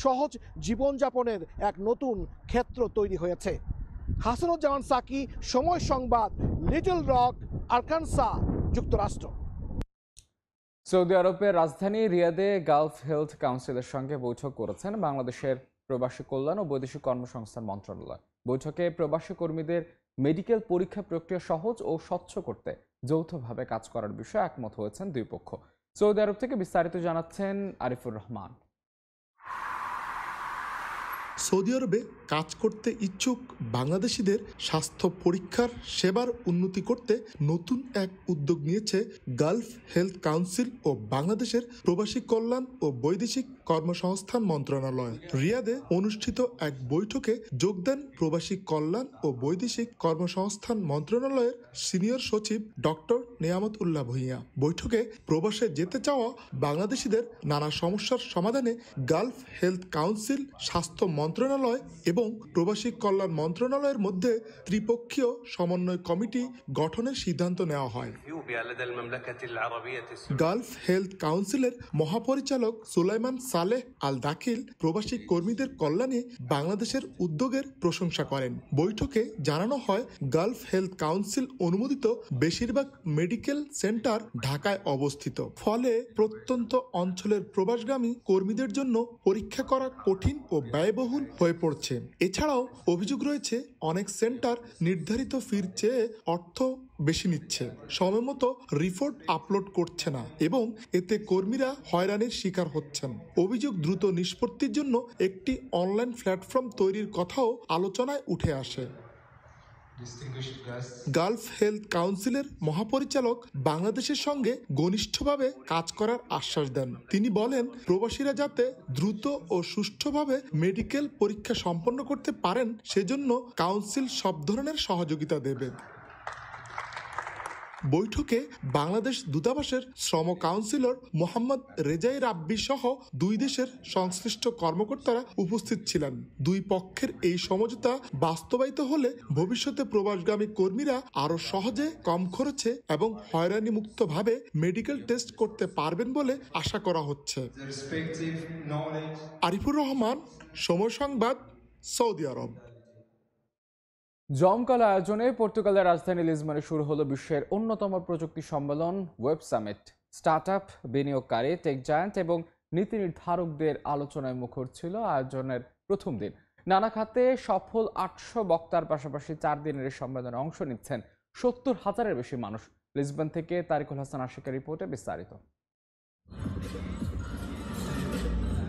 সহজ জীবনযাপনের এক নতুন ক্ষেত্র তৈরি হয়েছে। হাসানুজ্জামান সাকি, সময় সংবাদ, লিটল রক, আরকানসা, যুক্তরাষ্ট্র। সৌদি আরবের রাজধানী রিয়াদে গালফ হেলথ কাউন্সিলের সঙ্গে বৈঠক করেছেন বাংলাদেশের প্রবাসী কল্যাণ ও বৈদেশিক কর্মসংস্থান মন্ত্রণালয়। বৈঠকে প্রবাসী কর্মীদের মেডিকেল পরীক্ষা প্রক্রিয়া সহজ ও স্বচ্ছ করতে যৌথভাবে কাজ করার বিষয়ে একমত হয়েছেন দুই পক্ষ। সৌদি আরব থেকে বিস্তারিত জানাচ্ছেন আরিফুর রহমান। সৌদি আরবে কাজ করতে ইচ্ছুক বাংলাদেশিদের স্বাস্থ্য পরীক্ষার সেবার উন্নতি করতে নতুন এক উদ্যোগ নিয়েছে গালফ হেলথ কাউন্সিল ও বাংলাদেশের প্রবাসী কল্যাণ ও বৈদেশিক কর্মসংস্থান মন্ত্রণালয়। রিয়াদে অনুষ্ঠিত এক বৈঠকে যোগ দেন প্রবাসী কল্যাণ ও বৈদেশিক কর্মসংস্থান মন্ত্রণালয়ের সিনিয়র সচিব ডক্টর নেয়ামত উল্লাহ ভূঁইয়া। বৈঠকে প্রবাসে যেতে চাওয়া বাংলাদেশিদের নানা সমস্যার সমাধানে গালফ হেলথ কাউন্সিল, স্বাস্থ্য মন্ত্রণালয় এবং প্রবাসী কল্যাণ মন্ত্রণালয়ের মধ্যে ত্রিপক্ষীয় সমন্বয় কমিটি গঠনের সিদ্ধান্ত নেওয়া হয়। গালফ হেলথ কাউন্সিলের মহাপরিচালক সুলাইমান সালেহ আল দাখিল প্রবাসী কর্মীদের কল্যাণে বাংলাদেশের উদ্যোগের প্রশংসা করেন। বৈঠকে জানানো হয়, গালফ হেলথ কাউন্সিল অনুমোদিত বেশিরভাগ মেডিকেল সেন্টার ঢাকায় অবস্থিত, ফলে প্রত্যন্ত অঞ্চলের প্রবাসগামী কর্মীদের জন্য পরীক্ষা করা কঠিন ও ব্যয়বহুল হয়ে পড়ছে। এছাড়াও অভিযোগ রয়েছে, অনেক সেন্টার নির্ধারিত ফির চেয়ে অর্থ বেশি নিচ্ছে, সময়মতো রিপোর্ট আপলোড করছে না এবং এতে কর্মীরা হয়রানির শিকার হচ্ছেন। অভিযোগ দ্রুত নিষ্পত্তির জন্য একটি অনলাইন প্ল্যাটফর্ম তৈরির কথাও আলোচনায় উঠে আসে। গালফ হেলথ কাউন্সিলের মহাপরিচালক বাংলাদেশের সঙ্গে ঘনিষ্ঠভাবে কাজ করার আশ্বাস দেন। তিনি বলেন, প্রবাসীরা যাতে দ্রুত ও সুষ্ঠুভাবে মেডিকেল পরীক্ষা সম্পন্ন করতে পারেন সেজন্য কাউন্সিল সব ধরনের সহযোগিতা দেবে। বৈঠকে বাংলাদেশ দূতাবাসের শ্রম কাউন্সিলর মোহাম্মদ রেজাই রাব্বি সহ দুই দেশের সংশ্লিষ্ট কর্মকর্তারা উপস্থিত ছিলেন। দুই পক্ষের এই সমঝোতা বাস্তবায়িত হলে ভবিষ্যতে প্রবাসগামী কর্মীরা আরও সহজে, কম খরচে এবং হয়রানি মুক্তভাবে মেডিকেল টেস্ট করতে পারবেন বলে আশা করা হচ্ছে। আরিফুর রহমান, সময় সংবাদ, সৌদি আরব। জমকালো আয়োজনে পর্তুগালের রাজধানী লিসবনে শুরু হলো বিশ্বের অন্যতম প্রযুক্তি সম্মেলন ওয়েব সামিট। স্টার্টআপ, বিনিয়োগকারী, টেক জায়ান্ট এবং নীতি নির্ধারকদের আলোচনায় মুখর ছিল আয়োজনের প্রথম দিন। নানা খাতে সফল 800 বক্তার পাশাপাশি 4 দিনের এই সম্মেলনে অংশ নিচ্ছেন 70,000-এর বেশি মানুষ। লিসবন থেকে তারিকুল হাসান আশিকের রিপোর্টে বিস্তারিত।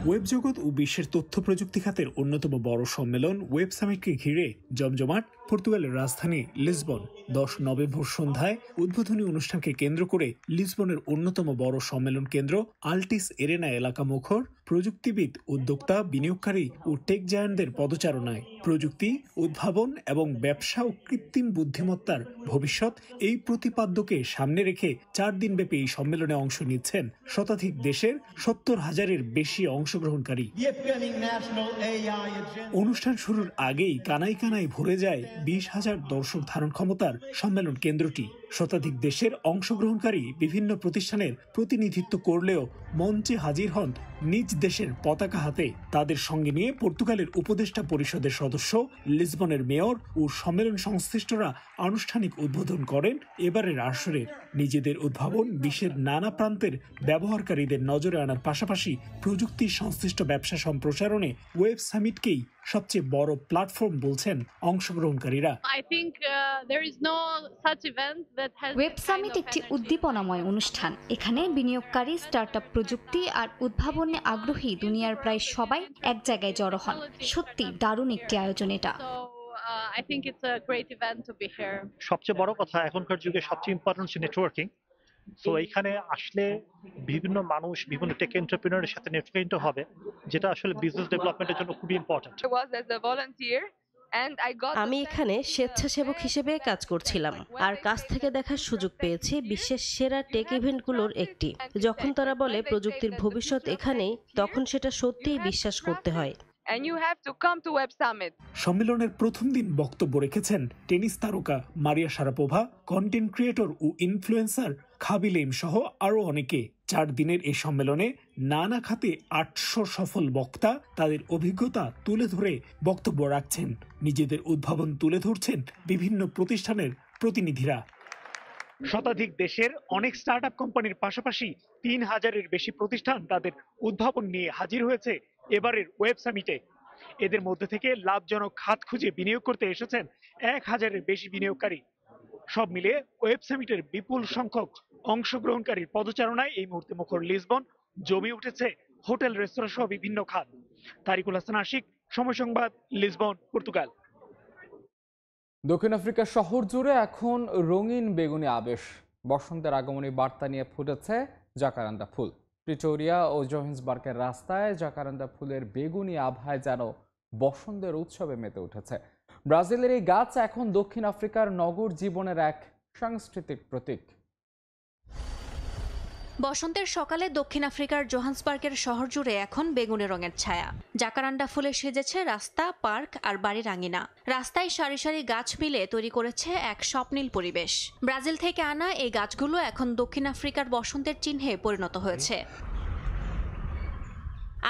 ওয়েব জগৎ ও বিশ্বের তথ্য প্রযুক্তি খাতের অন্যতম বড় সম্মেলন ওয়েব সামিটকে ঘিরে জমজমাট পর্তুগালের রাজধানী লিসবন। 10 নভেম্বর সন্ধ্যায় উদ্বোধনী অনুষ্ঠানকে কেন্দ্র করে লিসবনের অন্যতম বড় সম্মেলন কেন্দ্র আল্টিস এরেনা এলাকা মুখর প্রযুক্তিবিদ, উদ্যোক্তা, বিনিয়োগকারী ও টেক জায়ান্টদের পদচারণায়। প্রযুক্তি, উদ্ভাবন এবং ব্যবসা ও কৃত্রিম বুদ্ধিমত্তার ভবিষ্যৎ, এই প্রতিপাদ্যকে সামনে রেখে 4 দিনব্যাপী এই সম্মেলনে অংশ নিচ্ছেন শতাধিক দেশের 70,000-এর বেশি অংশগ্রহণকারী। অনুষ্ঠান শুরুর আগেই কানায় কানায় ভরে যায় 20,000 দর্শক ধারণ ক্ষমতার সম্মেলন কেন্দ্রটি। শতাধিক দেশের অংশগ্রহণকারী বিভিন্ন প্রতিষ্ঠানের প্রতিনিধিত্ব করলেও মঞ্চে হাজির হন নিজ দেশের পতাকা হাতে। তাদের সঙ্গে নিয়ে পর্তুগালের উপদেষ্টা পরিষদের সদস্য, লিসবনের মেয়র ও সম্মেলন সংশ্লিষ্টরা আনুষ্ঠানিক উদ্বোধন করেন এবারের আসরের। নিজেদের উদ্ভাবন বিশ্বের নানা প্রান্তের ব্যবহারকারীদের নজরে আনার পাশাপাশি প্রযুক্তি সংশ্লিষ্ট ব্যবসা সম্প্রসারণে ওয়েব সামিটকেই সবচেয়ে বড় প্ল্যাটফর্ম বলছেন অংশগ্রহণকারীরা। ওয়েব সামিট একটি উদ্দীপনাময় অনুষ্ঠান। এখানে বিনিয়োগকারী, স্টার্টআপ, প্রযুক্তি আর উদ্ভাবনে আগ্রহী দুনিয়ার প্রায় সবাই এক জায়গায় জড়ো হন। সত্যি দারুণ একটি আয়োজন এটা। সবচেয়ে বড় কথা, এখনকার যুগে সবচেয়ে ইম্পর্টেন্ট হচ্ছে নেটওয়ার্কিং। তো এইখানে আসলে বিভিন্ন মানুষ, বিভিন্ন টেক এন্টারপ্রেনারের সাথে নেটওয়ার্কিং হবে, যেটা আসলে বিজনেস ডেভেলপমেন্টের জন্য খুবই ইম্পর্টেন্ট। আমি এখানে স্বেচ্ছাসেবক হিসেবে কাজ করছিলাম আর কাছ থেকে দেখার সুযোগ পেয়েছি বিশ্বের সেরা টেক ইভেন্টগুলোর একটি। যখন তারা বলে প্রযুক্তির ভবিষ্যৎ এখানেই, তখন সেটা সত্যিই বিশ্বাস করতে হয়। সম্মেলনের প্রথম দিন বক্তব্য রেখেছেন টেনিস তারকা মারিয়া শারাপোভা, কন্টেন্ট ক্রিয়েটর ও ইনফ্লুয়েন্সার খাবিলেম সহ আরও অনেকে। 4 দিনের এই সম্মেলনে নানা খাতে 800 সফল বক্তা তাদের অভিজ্ঞতা তুলে ধরে বক্তব্য রাখছেন। নিজেদের উদ্ভাবন তুলে ধরছেন বিভিন্ন প্রতিষ্ঠানের প্রতিনিধিরা। শতাধিক দেশের অনেক স্টার্টআপ কোম্পানির পাশাপাশি ৩,০০০-এর বেশি প্রতিষ্ঠান তাদের উদ্ভাবন নিয়ে হাজির হয়েছে এবারের ওয়েব সামিটে। এদের মধ্যে থেকে লাভজনক খাত খুঁজে বিনিয়োগ করতে এসেছেন ১,০০০-এর বেশি বিনিয়োগকারী। সব মিলিয়ে ওয়েব সামিটের বিপুল সংখ্যক অংশগ্রহণকারীর পদচারণায় এই মুহূর্তে মুখর লিসবন, জমে উঠেছে হোটেল, রেস্তোরাঁ সহ বিভিন্ন খাত। তারিকুল হাসান আশিক, সময় সংবাদ, লিসবন, পর্তুগাল। দক্ষিণ আফ্রিকার শহর জুড়ে এখন রঙিন বেগুনি আবেশ। বসন্তের আগমনী বার্তা নিয়ে ফুটেছে জাকারান্দা ফুল। প্রিটোরিয়া ও জোহেন্সবার্গের রাস্তায় জাকারান্দা ফুলের বেগুনি আভায় যেন বসন্তের উৎসবে মেতে উঠেছে। ব্রাজিলের এই গাছ এখন দক্ষিণ আফ্রিকার নগর জীবনের এক সাংস্কৃতিক প্রতীক। বসন্তের সকালে দক্ষিণ আফ্রিকার জোহান্সবার্গের শহর জুড়ে এখন বেগুনি রঙের ছায়া। জাকারান্ডা ফুলে সেজেছে রাস্তা, পার্ক আর বাড়ির আঙিনা। রাস্তায় সারি সারি গাছ মিলে তৈরি করেছে এক স্বপ্নীল পরিবেশ। ব্রাজিল থেকে আনা এই গাছগুলো এখন দক্ষিণ আফ্রিকার বসন্তের চিহ্নে পরিণত হয়েছে।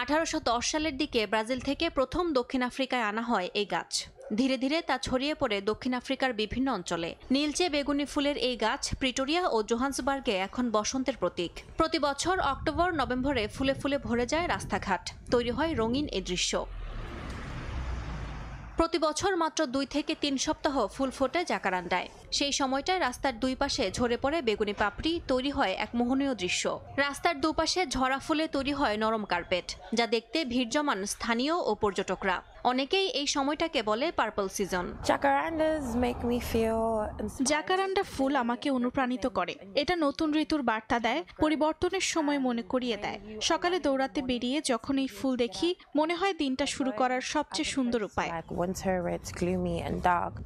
1810 সালের দিকে ব্রাজিল থেকে প্রথম দক্ষিণ আফ্রিকায় আনা হয় এই গাছ। ধীরে ধীরে তা ছড়িয়ে পড়ে দক্ষিণ আফ্রিকার বিভিন্ন অঞ্চলে। নীলচে বেগুনি ফুলের এই গাছ প্রিটোরিয়া ও জোহান্সবার্গে এখন বসন্তের প্রতীক। প্রতি বছর অক্টোবর নভেম্বরে ফুলে ফুলে ভরে যায় রাস্তাঘাট, তৈরি হয় রঙিন এই দৃশ্য। প্রতি বছর মাত্র 2 থেকে 3 সপ্তাহ ফুল ফোটে জাকারান্ডায়। সেই সময়টায় রাস্তার দুই পাশে ঝরে পড়ে বেগুনি পাপড়ি, তৈরি হয় এক মোহনীয় দৃশ্য। রাস্তার দুপাশে ঝরা ফুলে তৈরি হয় নরম কার্পেট, যা দেখতে ভিড় জমান স্থানীয় ও পর্যটকরা। অনেকেই এই সময়টাকে বলে পার্পল সিজন। জাকারান্ডা ফুল আমাকে অনুপ্রাণিত করে। এটা নতুন ঋতুর বার্তা দেয়, পরিবর্তনের সময় মনে করিয়ে দেয়। সকালে দৌড়াতে বেরিয়ে যখন এই ফুল দেখি, মনে হয় দিনটা শুরু করার সবচেয়ে সুন্দর উপায়।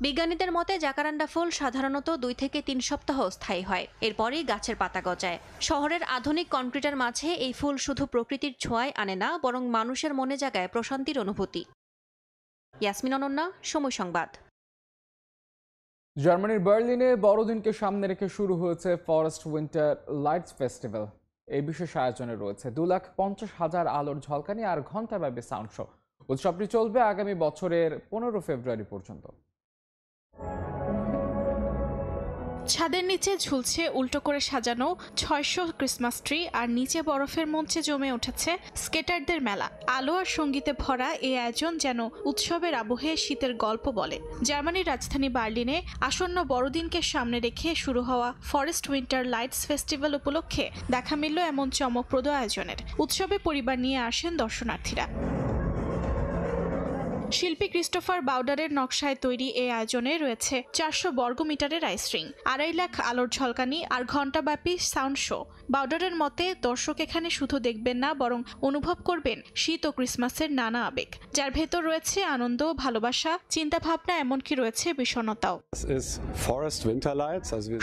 বিজ্ঞানীদের মতে জাকারান্ডা ফুল সাধারণত 2 থেকে 3 সপ্তাহ স্থায়ী হয়, এরপরই গাছের পাতা গজায়। শহরের আধুনিক কনক্রিটের মাঝে এই ফুল শুধু প্রকৃতির ছোঁয়ায় আনে না, বরং মানুষের মনে জাগায় প্রশান্তির অনুভূতি। ইয়াসমিন অনন্যা, সময় সংবাদ। জার্মানির বার্লিনে বড়দিনকে সামনে রেখে শুরু হয়েছে ফরেস্ট উইন্টার লাইটস ফেস্টিভ্যাল। এই বিশেষ আয়োজনে রয়েছে 2,50,000 আলোর ঝলকানি আর ঘণ্টাব্যাপী সাউন্ড শো। উৎসবটি চলবে আগামী বছরের 15 ফেব্রুয়ারি পর্যন্ত। ছাদের নিচে ঝুলছে উল্টো করে সাজানো 600 ক্রিসমাস ট্রি, আর নিচে বরফের মঞ্চে জমে উঠেছে স্কেটারদের মেলা। আলো আর সঙ্গীতে ভরা এই আয়োজন যেন উৎসবের আবহে শীতের গল্প বলে। জার্মানির রাজধানী বার্লিনে আসন্ন বড়দিনকে সামনে রেখে শুরু হওয়া ফরেস্ট উইন্টার লাইটস ফেস্টিভ্যাল উপলক্ষে দেখা মিলল এমন চমকপ্রদ আয়োজনের। উৎসবে পরিবার নিয়ে আসেন দর্শনার্থীরা। শিল্পী ক্রিস্টোফার বাউডারের নকশায় তৈরি এই আয়োজনে রয়েছে 400 বর্গমিটারের আইসরিং, 2.5 লাখ আলোর ঝলকানি আর ঘণ্টাব্যাপী সাউন্ড শো। বাউডারের মতে দর্শক এখানে শুধু দেখবেন না, বরং অনুভব করবেন শীত ও ক্রিসমাসের নানা আবেগ, যার ভেতর রয়েছে আনন্দ, ভালোবাসা, চিন্তাভাবনা, এমনকি রয়েছে বিষণ্ণতাও।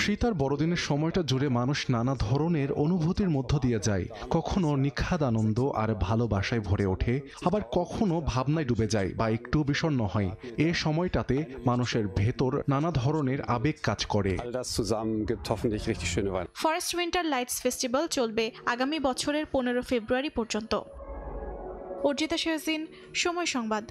শীত আর বড়দিনের সময়টা জুড়ে মানুষ নানা ধরনের অনুভূতির মধ্য দিয়ে যায়। কখনো নিখাদ আনন্দ আর ভালোবাসায় ভরে ওঠে, আবার কখনো ভাবনায় ডুবে যায় বা একটু বিষণ্ণ হয়। এ সময়টাতে মানুষের ভেতর নানা ধরনের আবেগ কাজ করে। ফরেস্ট উইন্টার লাইটস ফেস্টিভ্যাল চলবে আগামী বছরের 15 ফেব্রুয়ারি পর্যন্ত। অর্জিতা শেহজিন, সময় সংবাদ।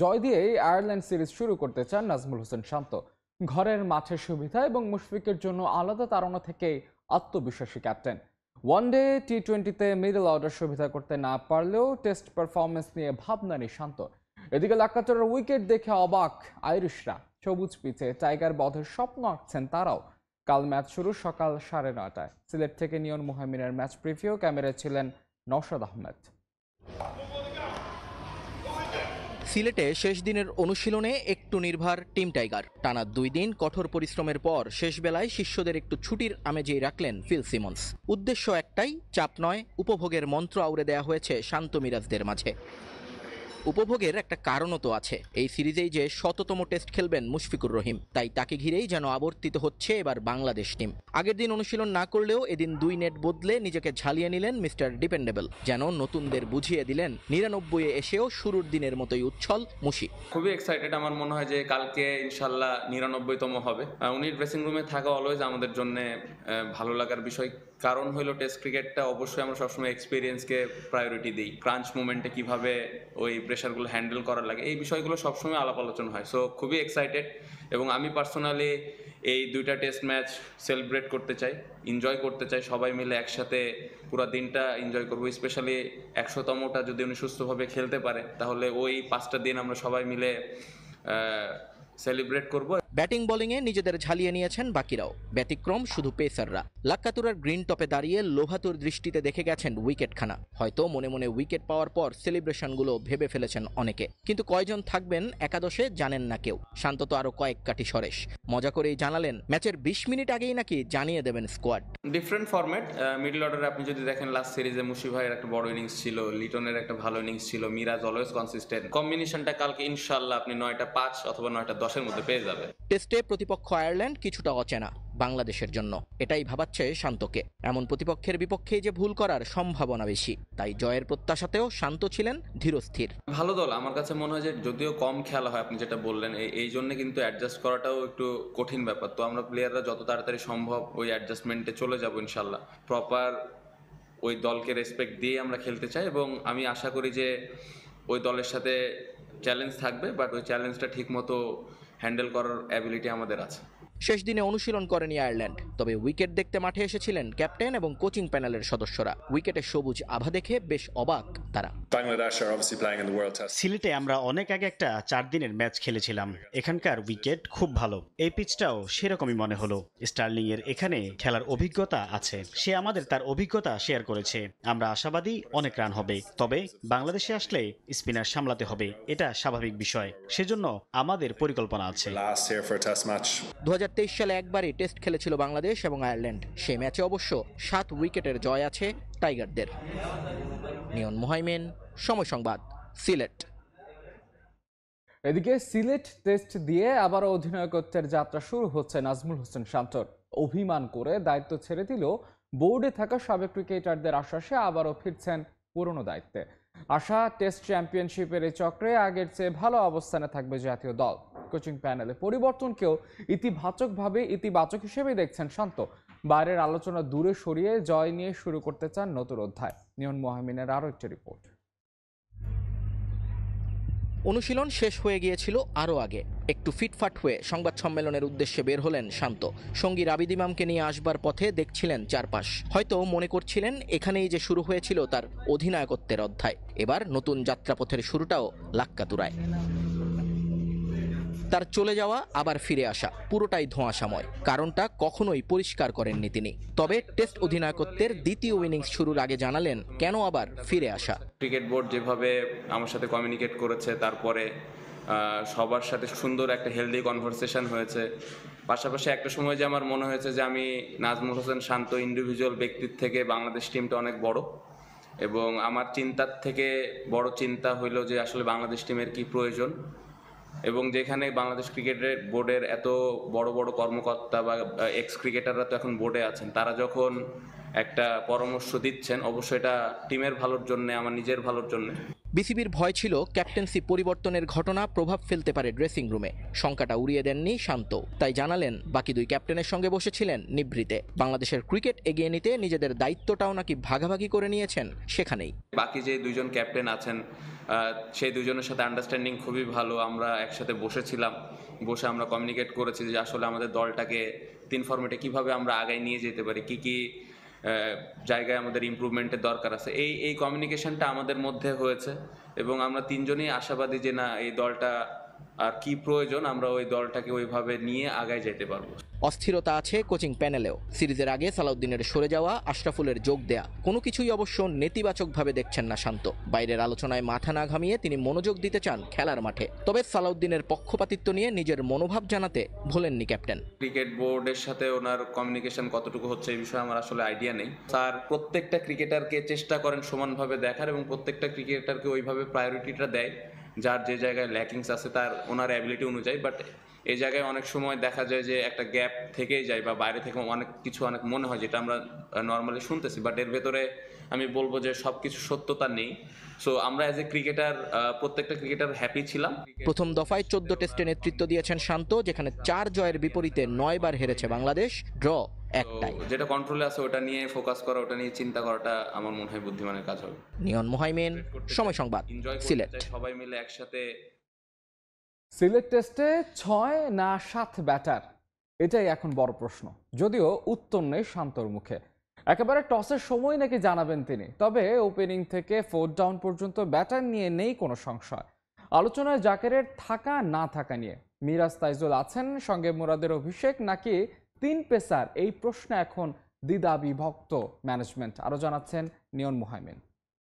জয় দিয়ে আয়ারল্যান্ড সিরিজ শুরু করতে চান নাজমুল হোসেন শান্ত। ঘরের মাঠের সুবিধা এবং মুশফিকের জন্য আলাদা তাড়না থেকে আত্মবিশ্বাসী ক্যাপ্টেন। ওয়ানডে টি20তে মিডল অর্ডার সুবিধা করতে না পারলেও টেস্ট পারফরমেন্স নিয়ে ভাবনা নেই শান্ত। এদিকে লাক্কাচরের উইকেট দেখে অবাক আইরিশরা। সবুজ পিচে টাইগার বধের স্বপ্ন আঁকছেন তারাও। কাল ম্যাচ শুরু সকাল 9:30টায়। সিলেট থেকে নিয়ন মুহামিনের ম্যাচ প্রিভিউ, ক্যামেরায় ছিলেন নওশাদ আহমেদ। সিলেটে শেষ দিনের অনুশীলনে একটু নির্ভর টিম টাইগার। টানা 2 দিন কঠোর পরিশ্রমের পর শেষ বেলায় শিষ্যদের একটু ছুটির আমেজেই রাখলেন ফিল সিমন্স। উদ্দেশ্য একটাই, চাপ নয়, উপভোগের মন্ত্র আউড়ে দেয়া হয়েছে শান্ত মিরাজদের মাঝে। উপভোগের একটা কারণও তো আছে। এই সিরিজেই যে 100তম টেস্ট খেলবেন মুশফিকুর রহিম, তাই তাকে ঘিরেই যেন আবর্তিত হচ্ছে এবার বাংলাদেশ টিম। আগের দিন অনুশীলন না করলেও এদিন 2 নেট বদলে নিজেকে ঝালিয়ে নিলেন মিস্টার ডিপেন্ডেবল। যেন নতুনদের বুঝিয়ে দিলেন 99-এ এসেও শুরুর দিনের মতোই উচ্ছল মুশি। খুবই এক্সাইটেড। আমার মনে হয় যে কালকে ইনশাল্লাহ 99তম হবে। উনি ড্রেসিং রুমে থাকা অলওয়েজ আমাদের জন্য ভালো লাগার বিষয়। কারণ হলো টেস্ট ক্রিকেটটা অবশ্যই আমরা সবসময় এক্সপিরিয়েন্সকে প্রায়োরিটি দিই। ক্রাঞ্চ মুভমেন্টে কিভাবে ওই প্রেশারগুলো হ্যান্ডেল করা লাগে, এই বিষয়গুলো সবসময় আলাপ আলোচনা হয়। সো খুবই এক্সাইটেড, এবং আমি পার্সোনালি এই 2টা টেস্ট ম্যাচ সেলিব্রেট করতে চাই, এনজয় করতে চাই, সবাই মিলে একসাথে পুরো দিনটা এনজয় করবো। স্পেশালি 100তমটা যদি উনি সুস্থভাবে খেলতে পারে তাহলে ওই 5টা দিন আমরা সবাই মিলে সেলিব্রেট করব। ব্যাটিং বোলিংয়ে নিজেদের ঝালিয়ে নিয়েছেন বাকিরাও, ব্যতিক্রম শুধু পেসাররা। লাক্কাতুরার গ্রিন টপে দাঁড়িয়ে লোভাতুর দৃষ্টিতে দেখে গেছেন উইকেটখানা। হয়তো মনে মনে উইকেট পাওয়ার পর সেলিব্রেশনগুলো ভেবে ফেলেছেন অনেকে, কিন্তু কয়জন থাকবেন একাদশে জানেন না কেউ। শান্ত তো আরো কয়েক কাঠি সরেশ মজা করেই জানালেন ম্যাচের 20 মিনিট আগেই নাকি জানিয়ে দেবেন স্কোয়াড। Different format. মিডল অর্ডারে আপনি যদি দেখেন লাস্ট সিরিজে মুশি ভাইয়ের একটা বড় ইনিংস ছিল, লিটনের একটা ভালো ইনিংস ছিল, মিরাজ অলওয়েজ কনসিস্টেন্ট। কম্বিনেশনটা কালকে ইনশাআল্লাহ আপনি 9টা 5 অথবা 9টা 10-এর মধ্যে পেয়ে যাবেন। টেস্টে প্রতিপক্ষ আয়ারল্যান্ড কিছুটা অচেনা বাংলাদেশের জন্য, এটাই ভাবাচ্ছে শান্তকে। এমন প্রতিপক্ষের বিপক্ষেই যে ভুল করার সম্ভাবনা বেশি, তাই জয়ের প্রত্যাশাতেও শান্ত ছিলেন ধীরস্থির। ভালো দল আমার কাছে মনে হয় যে যদিও কম খেলা হয়, আপনি যেটা বললেন, এই জন্য কিন্তু অ্যাডজাস্ট করাটাও একটু কঠিন ব্যাপার। তো আমরা প্লেয়াররা যত তাড়াতাড়ি সম্ভব ওই অ্যাডজাস্টমেন্টে চলে যাব ইনশাল্লাহ। প্রপার ওই দলকে রেসপেক্ট দিয়ে আমরা খেলতে চাই এবং আমি আশা করি যে ওই দলের সাথে চ্যালেঞ্জ থাকবে, বাট ওই চ্যালেঞ্জটা ঠিক মতো হ্যান্ডেল করার অ্যাবিলিটি আমাদের আছে। শেষ দিনে অনুশীলন করেনি আয়ারল্যান্ড, তবে উইকেট দেখতে মাঠে এসেছিলেন ক্যাপ্টেন এবং কোচিং প্যানেলের সদস্যরা। উইকেটের সবুজ আভা দেখে বেশ অবাক তারা। সিলেটে আমরা অনেক আগে একটা 4 দিনের ম্যাচ খেলেছিলাম, এখানকার উইকেট খুব ভালো, এই পিচটাও সেরকমই মনে হলো। স্টার্লিং এর এখানে খেলার অভিজ্ঞতা আছে, সে আমাদের তার অভিজ্ঞতা শেয়ার করেছে। আমরা আশাবাদী অনেক রান হবে, তবে বাংলাদেশে আসলে স্পিনার সামলাতে হবে, এটা স্বাভাবিক বিষয়, সেজন্য আমাদের পরিকল্পনা আছে। 2023 সালে একবারই টেস্ট খেলেছিল বাংলাদেশ এবং আয়ারল্যান্ড, সেই ম্যাচে অবশ্য 7 উইকেটের জয় আছে টাইগারদের। নিয়ন মুহাইমিন, সময় সংবাদ, সিলেট। এদিকে সিলেট টেস্ট দিয়ে আবারও অধিনায়কত্বের যাত্রা শুরু হচ্ছে নাজমুল হোসেন শান্তর। অভিমান করে দায়িত্ব ছেড়ে দিল বোর্ডে থাকা সাবেক ক্রিকেটারদের আশ্বাসে আবারও ফিরছেন পুরনো দায়িত্বে। আশা টেস্ট চ্যাম্পিয়নশিপের এই চক্রে আগের চেয়ে ভালো অবস্থানে থাকবে জাতীয় দল। কোচিং প্যানেলে পরিবর্তনকেও ইতিবাচক হিসেবে দেখছেন শান্ত। বাইরের আলোচনা দূরে সরিয়ে জয় নিয়ে শুরু করতে চান নতুন অধ্যায়। নিয়ন মুহাইমিনের আরও একটি রিপোর্ট। অনুশীলন শেষ হয়ে গিয়েছিল আরও আগে। একটু ফিটফাট হয়ে সংবাদ সম্মেলনের উদ্দেশ্যে বের হলেন শান্ত। সঙ্গী রাবিদ ইমামকে নিয়ে আসবার পথে দেখছিলেন চারপাশ, হয়তো মনে করছিলেন এখানেই যে শুরু হয়েছিল তার অধিনায়কত্বের অধ্যায়। এবার নতুন যাত্রাপথের শুরুটাও লাক্কাতুরায়। তার চলে যাওয়া আবার ফিরে আসা পুরোটাই ধোঁয়াশাময়, কারণটা কখনোই পরিষ্কার করেননি তিনি। তবে টেস্ট অধিনায়কত্বের দ্বিতীয় ইনিংস শুরুর আগে জানালেন কেন আবার ফিরে আসা। ক্রিকেট বোর্ড যেভাবে আমার সাথে কমিউনিকেট করেছে, তারপরে সবার সাথে সুন্দর একটা হেলদি কনভারসেশন হয়েছে। পাশাপাশি একটা সময় যে আমার মনে হয়েছে যে আমি নাজমুল হোসেন শান্ত ইন্ডিভিজুয়াল ব্যক্তির থেকে বাংলাদেশ টিমটা অনেক বড়, এবং আমার চিন্তার থেকে বড় চিন্তা হইল যে আসলে বাংলাদেশ টিমের কি প্রয়োজন, এবং যেখানে বাংলাদেশ ক্রিকেট বোর্ডের এত বড় বড় কর্মকর্তা বা এক্স ক্রিকেটাররা তো এখন বোর্ডে আছেন, তারা যখন একটা পরামর্শ দিচ্ছেন অবশ্যই এটা টিমের ভালোর জন্য, আমার নিজের ভালোর জন্য। বিসিবির ভয় ছিল ক্যাপ্টেন্সি পরিবর্তনের ঘটনা প্রভাব ফেলতে পারে ড্রেসিং রুমে। শঙ্কাটা উড়িয়ে দেননি শান্ত, তাই জানালেন বাকি 2 ক্যাপ্টেনের সঙ্গে বসেছিলেন নিভৃতে। বাংলাদেশের ক্রিকেট এগিয়ে নিতে নিজেদের দায়িত্বটাও নাকি ভাগাভাগি করে নিয়েছেন সেখানেই। বাকি যে 2 জন ক্যাপ্টেন আছেন সেই 2 জনের সাথে আন্ডারস্ট্যান্ডিং খুবই ভালো। আমরা একসাথে বসেছিলাম, বসে আমরা কমিউনিকেট করেছি যে আসলে আমাদের দলটাকে 3 ফরম্যাটে কিভাবে আমরা আগায় নিয়ে যেতে পারি, কি কি জায়গায় আমাদের ইমপ্রুভমেন্টের দরকার আছে। এই কমিউনিকেশনটা আমাদের মধ্যে হয়েছে এবং আমরা 3 জনই আশাবাদী যে না, এই দলটা আর কি প্রয়োজন, আমরা ওই দলটাকে ওইভাবে নিয়ে আগায় যেতে পারবো। অস্থিরতা আছে কোচিং প্যানেলেও। সিরিজের আগে সালাউদ্দিনের সরে যাওয়া, আশরাফুলের যোগ দেয়া, কোনো কিছুই অবশ্য নেতিবাচকভাবে দেখছেন না শান্ত। বাইরের আলোচনায় মাথা না ঘামিয়ে তিনি মনোযোগ দিতে চান খেলার মাঠে। তবে সালাউদ্দিনের পক্ষপাতিত্ব নিয়ে নিজের মনোভাব জানাতে ভোলেননি ক্যাপ্টেন। ক্রিকেট বোর্ডের সাথে ওনার কমিউনিকেশন কতটুকু হচ্ছে এই বিষয়ে আমার আসলে আইডিয়া নেই। স্যার প্রত্যেকটা ক্রিকেটারকে চেষ্টা করেন সমানভাবে দেখার এবং প্রত্যেকটা ক্রিকেটারকে ওইভাবে প্রায়োরিটিটা দেয় যার যে জায়গায় ল্যাকিংস আছে তার ওনার অ্যাবিলিটি অনুযায়ী। বাট এই জায়গায় অনেক সময় দেখা যায় যে একটা গ্যাপ থেকেই যায় বা বাইরে থেকে অনেক কিছু অনেক মনে হয় যেটা আমরা নর্মালি শুনতেছি, বাট এর ভেতরে আমি বলবো যে সব কিছু সত্যতা নেই। সো আমরা অ্যাজ এ ক্রিকেটার প্রত্যেকটা ক্রিকেটার হ্যাপি ছিলাম। প্রথম দফায় 14 টেস্টে নেতৃত্ব দিয়েছেন শান্ত, যেখানে 4 জয়ের বিপরীতে 9 বার হেরেছে বাংলাদেশ, ড্র একটাই। যেটা কন্ট্রোলে আছে ওটা নিয়ে ফোকাস করা, ওটা নিয়ে চিন্তা করাটা আমার মনে হয় বুদ্ধিমানের কাজ হবে। নিয়ন মুহাইমিন, সময় সংবাদ, সিলেট। সবাই মিলে একসাথে। সিলেট টেস্টে 6 না 7 ব্যাটার এটাই এখন বড় প্রশ্ন, যদিও উত্তর নেই শান্তর মুখে। একেবারে টসের সময় নাকি জানাবেন তিনি, তবে ওপেনিং থেকে 4 ডাউন পর্যন্ত ব্যাটার নিয়ে নেই কোনো সংশয়। আলোচনায় জাকেরের থাকা না থাকা নিয়ে মিরাজ তাইজুল আছেন, সঙ্গে মুরাদের অভিষেক নাকি 3 পেসার, এই প্রশ্নে এখন দ্বিধা বিভক্ত ম্যানেজমেন্ট। আরো জানাচ্ছেন নিয়ন মুহাইমিন।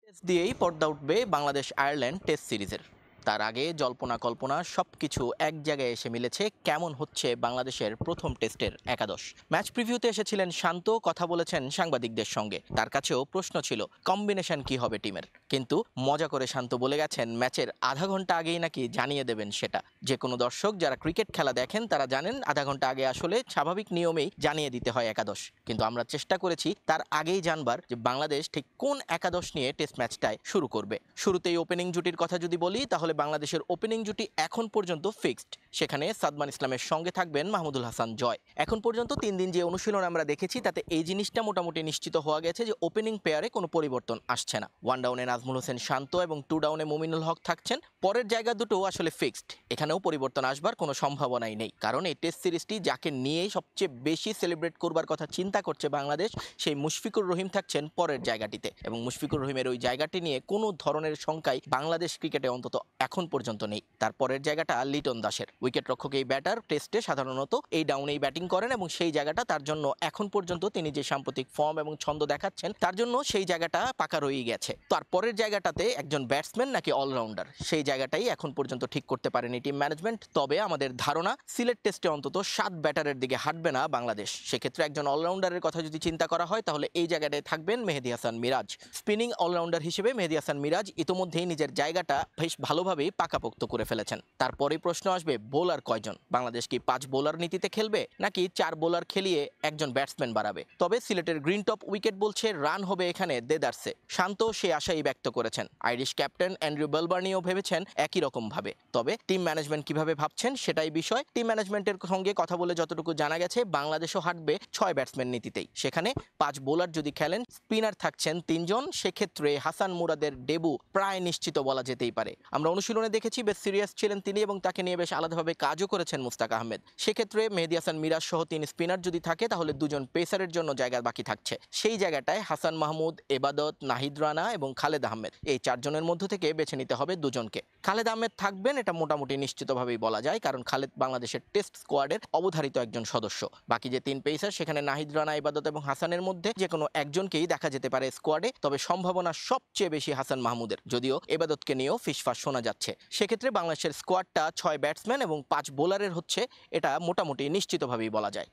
টেস্ট দিয়েই পর্দা উঠবে বাংলাদেশ আয়ারল্যান্ড টেস্ট সিরিজের। তার আগে জল্পনা কল্পনা সবকিছু এক জায়গায় এসে মিলেছে কেমন হচ্ছে বাংলাদেশের প্রথম টেস্টের একাদশ। ম্যাচ প্রিভিউতে এসেছিলেন শান্ত, কথা বলেছেন সাংবাদিকদের সঙ্গে। তার কাছেও প্রশ্ন ছিল কম্বিনেশন কি হবে টিমের, কিন্তু মজা করে শান্ত বলে গেছেন ম্যাচের আধা ঘন্টা আগেই নাকি জানিয়ে দেবেন সেটা। যে কোনো দর্শক যারা ক্রিকেট খেলা দেখেন তারা জানেন আধা ঘন্টা আগে আসলে স্বাভাবিক নিয়মেই জানিয়ে দিতে হয় একাদশ, কিন্তু আমরা চেষ্টা করেছি তার আগেই জানবার যে বাংলাদেশ ঠিক কোন একাদশ নিয়ে টেস্ট ম্যাচটায় শুরু করবে। শুরুতেই ওপেনিং জুটির কথা যদি বলি তাহলে বাংলাদেশের ওপেনিং জুটি এখন পর্যন্ত ফিক্সড। সেখানে সাদমান ইসলামের সঙ্গে থাকবেন মাহমুদুল হাসান জয়। এখন পর্যন্ত 3 দিন যে অনুশীলন আমরা দেখেছি তাতে এই জিনিসটা মোটামুটি নিশ্চিত হওয়া গেছে যে ওপেনিং পেয়ারে কোনো পরিবর্তন আসছে না। 1 ডাউনে নাজমুল হোসেন শান্ত এবং 2 ডাউনে মুমিনুল হক থাকছেন। পরের জায়গা দুটো আসলে ফিক্সড, এখানেও পরিবর্তন আসবার কোনো সম্ভাবনাই নেই, কারণ এই টেস্ট সিরিজটি যাকে নিয়েই সবচেয়ে বেশি সেলিব্রেট করবার কথা চিন্তা করছে বাংলাদেশ, সেই মুশফিকুর রহিম থাকছেন পরের জায়গাটিতে, এবং মুশফিকুর রহিমের ওই জায়গাটি নিয়ে কোনো ধরনের শঙ্কাই বাংলাদেশ ক্রিকেটে অন্তত এখন পর্যন্ত নেই। তারপরের জায়গাটা লিটন দাসের। উইকেট রক্ষক এই ব্যাটার টেস্টে সাধারণত এই ডাউনেই ব্যাটিং করেন এবং সেই জায়গাটা তার জন্য এখন পর্যন্ত তিনি যে সাম্প্রতিক ফর্ম এবং ছন্দ দেখাচ্ছেন তার জন্য সেই জায়গাটা পাকা রয়েই গেছে। তারপরের জায়গাটাতে একজন ব্যাটসম্যান নাকি অলরাউন্ডার, সেই জায়গাটাই এখন পর্যন্ত ঠিক করতে পারেনি টিম ম্যানেজমেন্ট। তবে আমাদের ধারণা সিলেট টেস্টে অন্তত 7 ব্যাটারের দিকে হাঁটবে না বাংলাদেশ। সেক্ষেত্রে একজন অলরাউন্ডারের কথা যদি চিন্তা করা হয় তাহলে এই জায়গাটায় থাকবেন মেহেদী হাসান মিরাজ। স্পিনিং অলরাউন্ডার হিসেবে মেহেদী হাসান মিরাজ ইতোমধ্যেই নিজের জায়গাটা বেশ ভালোভাবেই পাকাপোক্ত করে ফেলেছেন। তারপরেই প্রশ্ন আসবে বোলার কয়জন। বাংলাদেশ কি 5 বোলার নীতিতে খেলবে নাকি 4 বোলার খেলিয়ে একজন ব্যাটসম্যান বাড়াবে? তবে সিলেটের গ্রিন টপ উইকেট বলছে রান হবে এখানে দেদারসে। শান্ত সে আশাই ব্যক্ত করেছেন। আইরিশ ক্যাপ্টেন অ্যান্ড্রু বেলবার্নিও ভেবেছেন একই রকম ভাবে। তবে টিম ম্যানেজমেন্ট কিভাবে ভাবছেন সেটাই বিষয়। টিম ম্যানেজমেন্টের সঙ্গে কথা বলে যতটুকু জানা গেছে বাংলাদেশও হাঁটবে 6 ব্যাটসম্যান নীতিতেই। সেখানে 5 বোলার যদি খেলেন, স্পিনার থাকছেন 3 জন, সেক্ষেত্রে হাসান মুরাদের ডেবু প্রায় নিশ্চিত বলা যেতেই পারে। আমরা অনুশীলনে দেখেছি বেশ সিরিয়াস ছিলেন তিনি এবং তাকে নিয়ে বেশ আলাদাভাবে কাজও করেছেন মুস্তাক আহমেদ। সেক্ষেত্রে মেহেদী হাসান মিরাজ সহ 3 স্পিনার যদি থাকে তাহলে 2 জন পেসারের জন্য জায়গা বাকি থাকছে। সেই জায়গাটায় হাসান মাহমুদ, এবাদত, নাহিদ রানা এবং খালেদ আহমেদ, এই 4 জনের মধ্য থেকে বেছে নিতে হবে 2 জনকে। খালেদ আহমেদ থাকবেন এটা মোটামুটি নিশ্চিতভাবেই বলা যায়, কারণ খালেদ বাংলাদেশের টেস্ট স্কোয়াডের অবধারিত একজন সদস্য। বাকি যে 3 পেসার সেখানে নাহিদ রানা, এবাদত এবং হাসানের মধ্যে যে কোনো একজনকেই দেখা যেতে পারে স্কোয়াডে, তবে সম্ভাবনা সবচেয়ে বেশি হাসান মাহমুদের, যদিও এবাদতকে নিয়েও ফিসফাস শোনা যাচ্ছে। সেক্ষেত্রে বাংলাদেশের স্কোয়াডটা 6 ব্যাটসম্যান এবং 5 বোলারের হচ্ছে, এটা মোটামুটি নিশ্চিতভাবেই বলা যায়।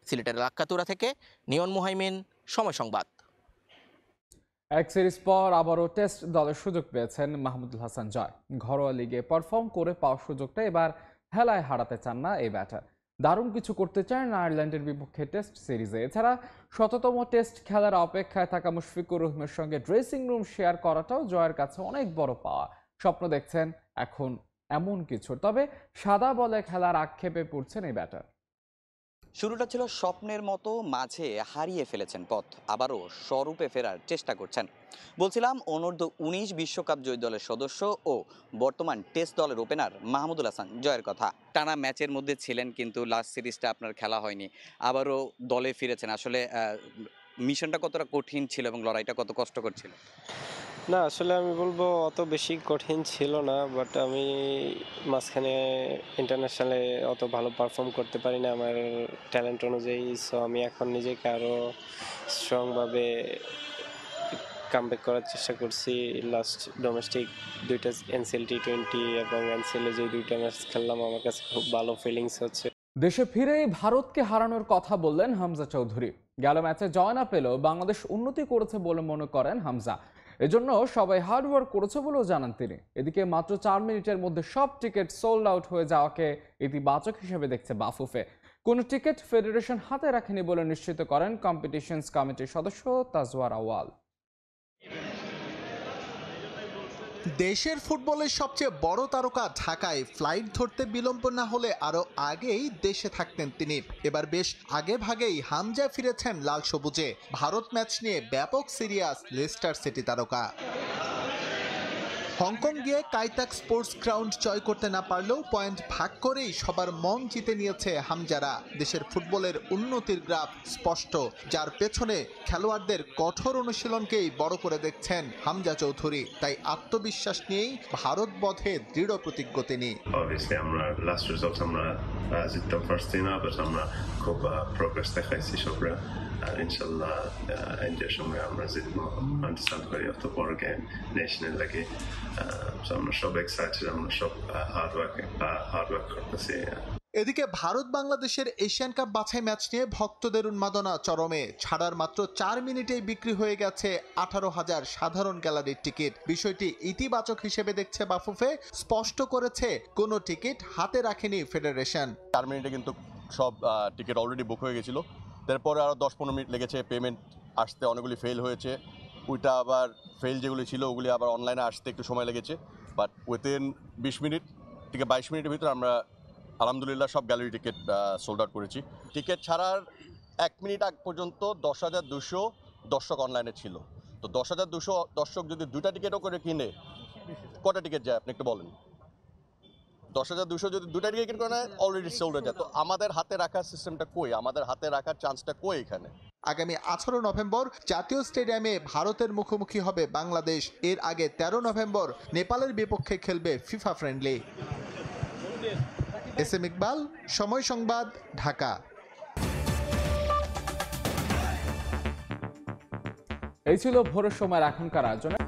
সিলেটের লাক্কাতুরা থেকে নিয়ন মুহাইমিন, সময় সংবাদ। এক সিরিজ পর আবারও টেস্ট দলের সুযোগ পেয়েছেন মাহমুদুল হাসান জয়। ঘরোয়া লিগে পারফর্ম করে পাওয়া সুযোগটা এবার হেলায় হারাতে চান না এই ব্যাটার। দারুণ কিছু করতে চান আয়ারল্যান্ডের বিপক্ষে টেস্ট সিরিজে। এছাড়া ১৭তম টেস্ট খেলার অপেক্ষায় থাকা মুশফিকুর রহিমের সঙ্গে ড্রেসিং রুম শেয়ার করাটাও জয়ের কাছে অনেক বড় পাওয়া। স্বপ্ন দেখছেন এখন এমন কিছু, তবে সাদা বলে খেলার আক্ষেপে পড়ছেন এই ব্যাটার। শুরুটা ছিল স্বপ্নের মতো, মাঝে হারিয়ে ফেলেছেন পথ, আবারও স্বরূপে ফেরার চেষ্টা করছেন। বলছিলাম অনূর্ধ্ব 19 বিশ্বকাপ জয়ী দলের সদস্য ও বর্তমান টেস্ট দলের ওপেনার মাহমুদুল হাসান জয়ের কথা। টানা ম্যাচের মধ্যে ছিলেন কিন্তু লাস্ট সিরিজটা আপনার খেলা হয়নি, আবারও দলে ফিরেছেন। আসলে মিশনটা কতটা কঠিন ছিল এবং লড়াইটা কত কষ্টকর ছিল? না, আসলে আমি বলবো অত বেশি কঠিন ছিল না, বাট আমি মাঝখানে ইন্টারন্যাশনালে অত ভালো পারফর্ম করতে পারি না আমার ট্যালেন্ট অনুযায়ী। সো আমি এখন নিজেকে আরও স্ট্রংভাবে কামব্যাক করার চেষ্টা করছি। লাস্ট ডোমেস্টিক 2টা এনসিএল T20 এবং এনসিএলে যে 2টা ম্যাচ খেললাম, আমার কাছে খুব ভালো ফিলিংস হচ্ছে। দেশে ফিরেই ভারতকে হারানোর কথা বললেন হামজা চৌধুরী। গেল ম্যাচে জয় না পেলেও বাংলাদেশ উন্নতি করেছে বলে মনে করেন হামজা। এজন্য সবাই হার্ডওয়ার্ক করেছে বলেও জানান তিনি। এদিকে মাত্র 4 মিনিটের মধ্যে সব টিকিট সোল্ড আউট হয়ে যাওয়াকে ইতিবাচক হিসেবে দেখছে বাফুফে। কোনো টিকিট ফেডারেশন হাতে রাখেনি বলে নিশ্চিত করেন কম্পিটিশনস কমিটির সদস্য তাজওয়ার আওয়াল। দেশের ফুটবলের সবচেয়ে বড় তারকা ঢাকায় ফ্লাইট ধরতে বিলম্ব না হলে আরও আগেই দেশে থাকতেন তিনি। এবার বেশ আগে ভাগেই হামজা ফিরেছেন লাল সবুজে। ভারত ম্যাচ নিয়ে ব্যাপক সিরিয়াস লেস্টার সিটি তারকা। হংকং গিয়ে কাইতাক স্পোর্টস গ্রাউন্ড জয় করতে না পারলেও পয়েন্ট ভাগ করেই সবার মন জিতে নিয়েছে হামজারা। দেশের ফুটবলের উন্নতির গ্রাফ স্পষ্ট, যার পেছনে খেলোয়াড়দের কঠোর অনুশীলনকেই বড় করে দেখছেন হামজা চৌধুরী। তাই আত্মবিশ্বাস নিয়েই ভারত বধে দৃঢ় প্রতিজ্ঞ তিনি। আমরা লাস্ট রেজাল্ট আমরা জিততাম ফার্স্ট দিন, বাট আমরা খুব প্রোগ্রেস দেখাইছি সবরা। ইনশাল্লাহ ইন্ডিয়ার সময় আমরা জিতবো, আন্ডারস্ট্যান্ড করি অত বড় গেম ন্যাশনাল লাগে। আমরা সব এক্সাইটেড, আমরা সব হার্ড ওয়ার্ক করতেছি। এদিকে ভারত বাংলাদেশের এশিয়ান কাপ বাছাই ম্যাচ নিয়ে ভক্তদের উন্মাদনা চরমে। ছাড়ার মাত্র 4 মিনিটেই বিক্রি হয়ে গেছে 18,000 সাধারণ গ্যালারির টিকিট। বিষয়টি ইতিবাচক হিসেবে দেখছে বাফুফে। স্পষ্ট করেছে কোনো টিকিট হাতে রাখেনি ফেডারেশন। 4 মিনিটে কিন্তু সব টিকিট অলরেডি বুক হয়ে গেছিল। তারপরে আরও 10-15 মিনিট লেগেছে পেমেন্ট আসতে, অনেকগুলি ফেল হয়েছে। ওইটা আবার ফেল যেগুলি ছিল ওগুলি আবার অনলাইনে আসতে একটু সময় লেগেছে। বাট উইথিন 20 মিনিট থেকে 22 মিনিটের ভিতরে আমরা আলহামদুলিল্লাহ সব গ্যালারি টিকিট সোল্ড আউট করেছি। টিকিট ছাড়ার 1 মিনিট আগ পর্যন্ত 10,200 দর্শক অনলাইনে ছিল। তো 10,200 দর্শক যদি 2টা টিকিটও করে কিনে কটা টিকিট যায় আপনি একটু বলেন? 10,200 যদি 2টা টিকিট করে নেয় অলরেডি সোল্ড হয়ে যায়। তো আমাদের হাতে রাখার সিস্টেমটা কই? আমাদের হাতে রাখার চান্সটা কই এখানে? আগামী 18 নভেম্বর জাতীয় স্টেডিয়ামে ভারতের মুখোমুখি হবে বাংলাদেশ। এর আগে 13 নভেম্বর নেপালের বিপক্ষে খেলবে ফিফা ফ্রেন্ডলি। এস.এম. ইকবাল, সময় সংবাদ, ঢাকা। এই ছিল ভোরের সময়ের এখনকার আয়োজনে।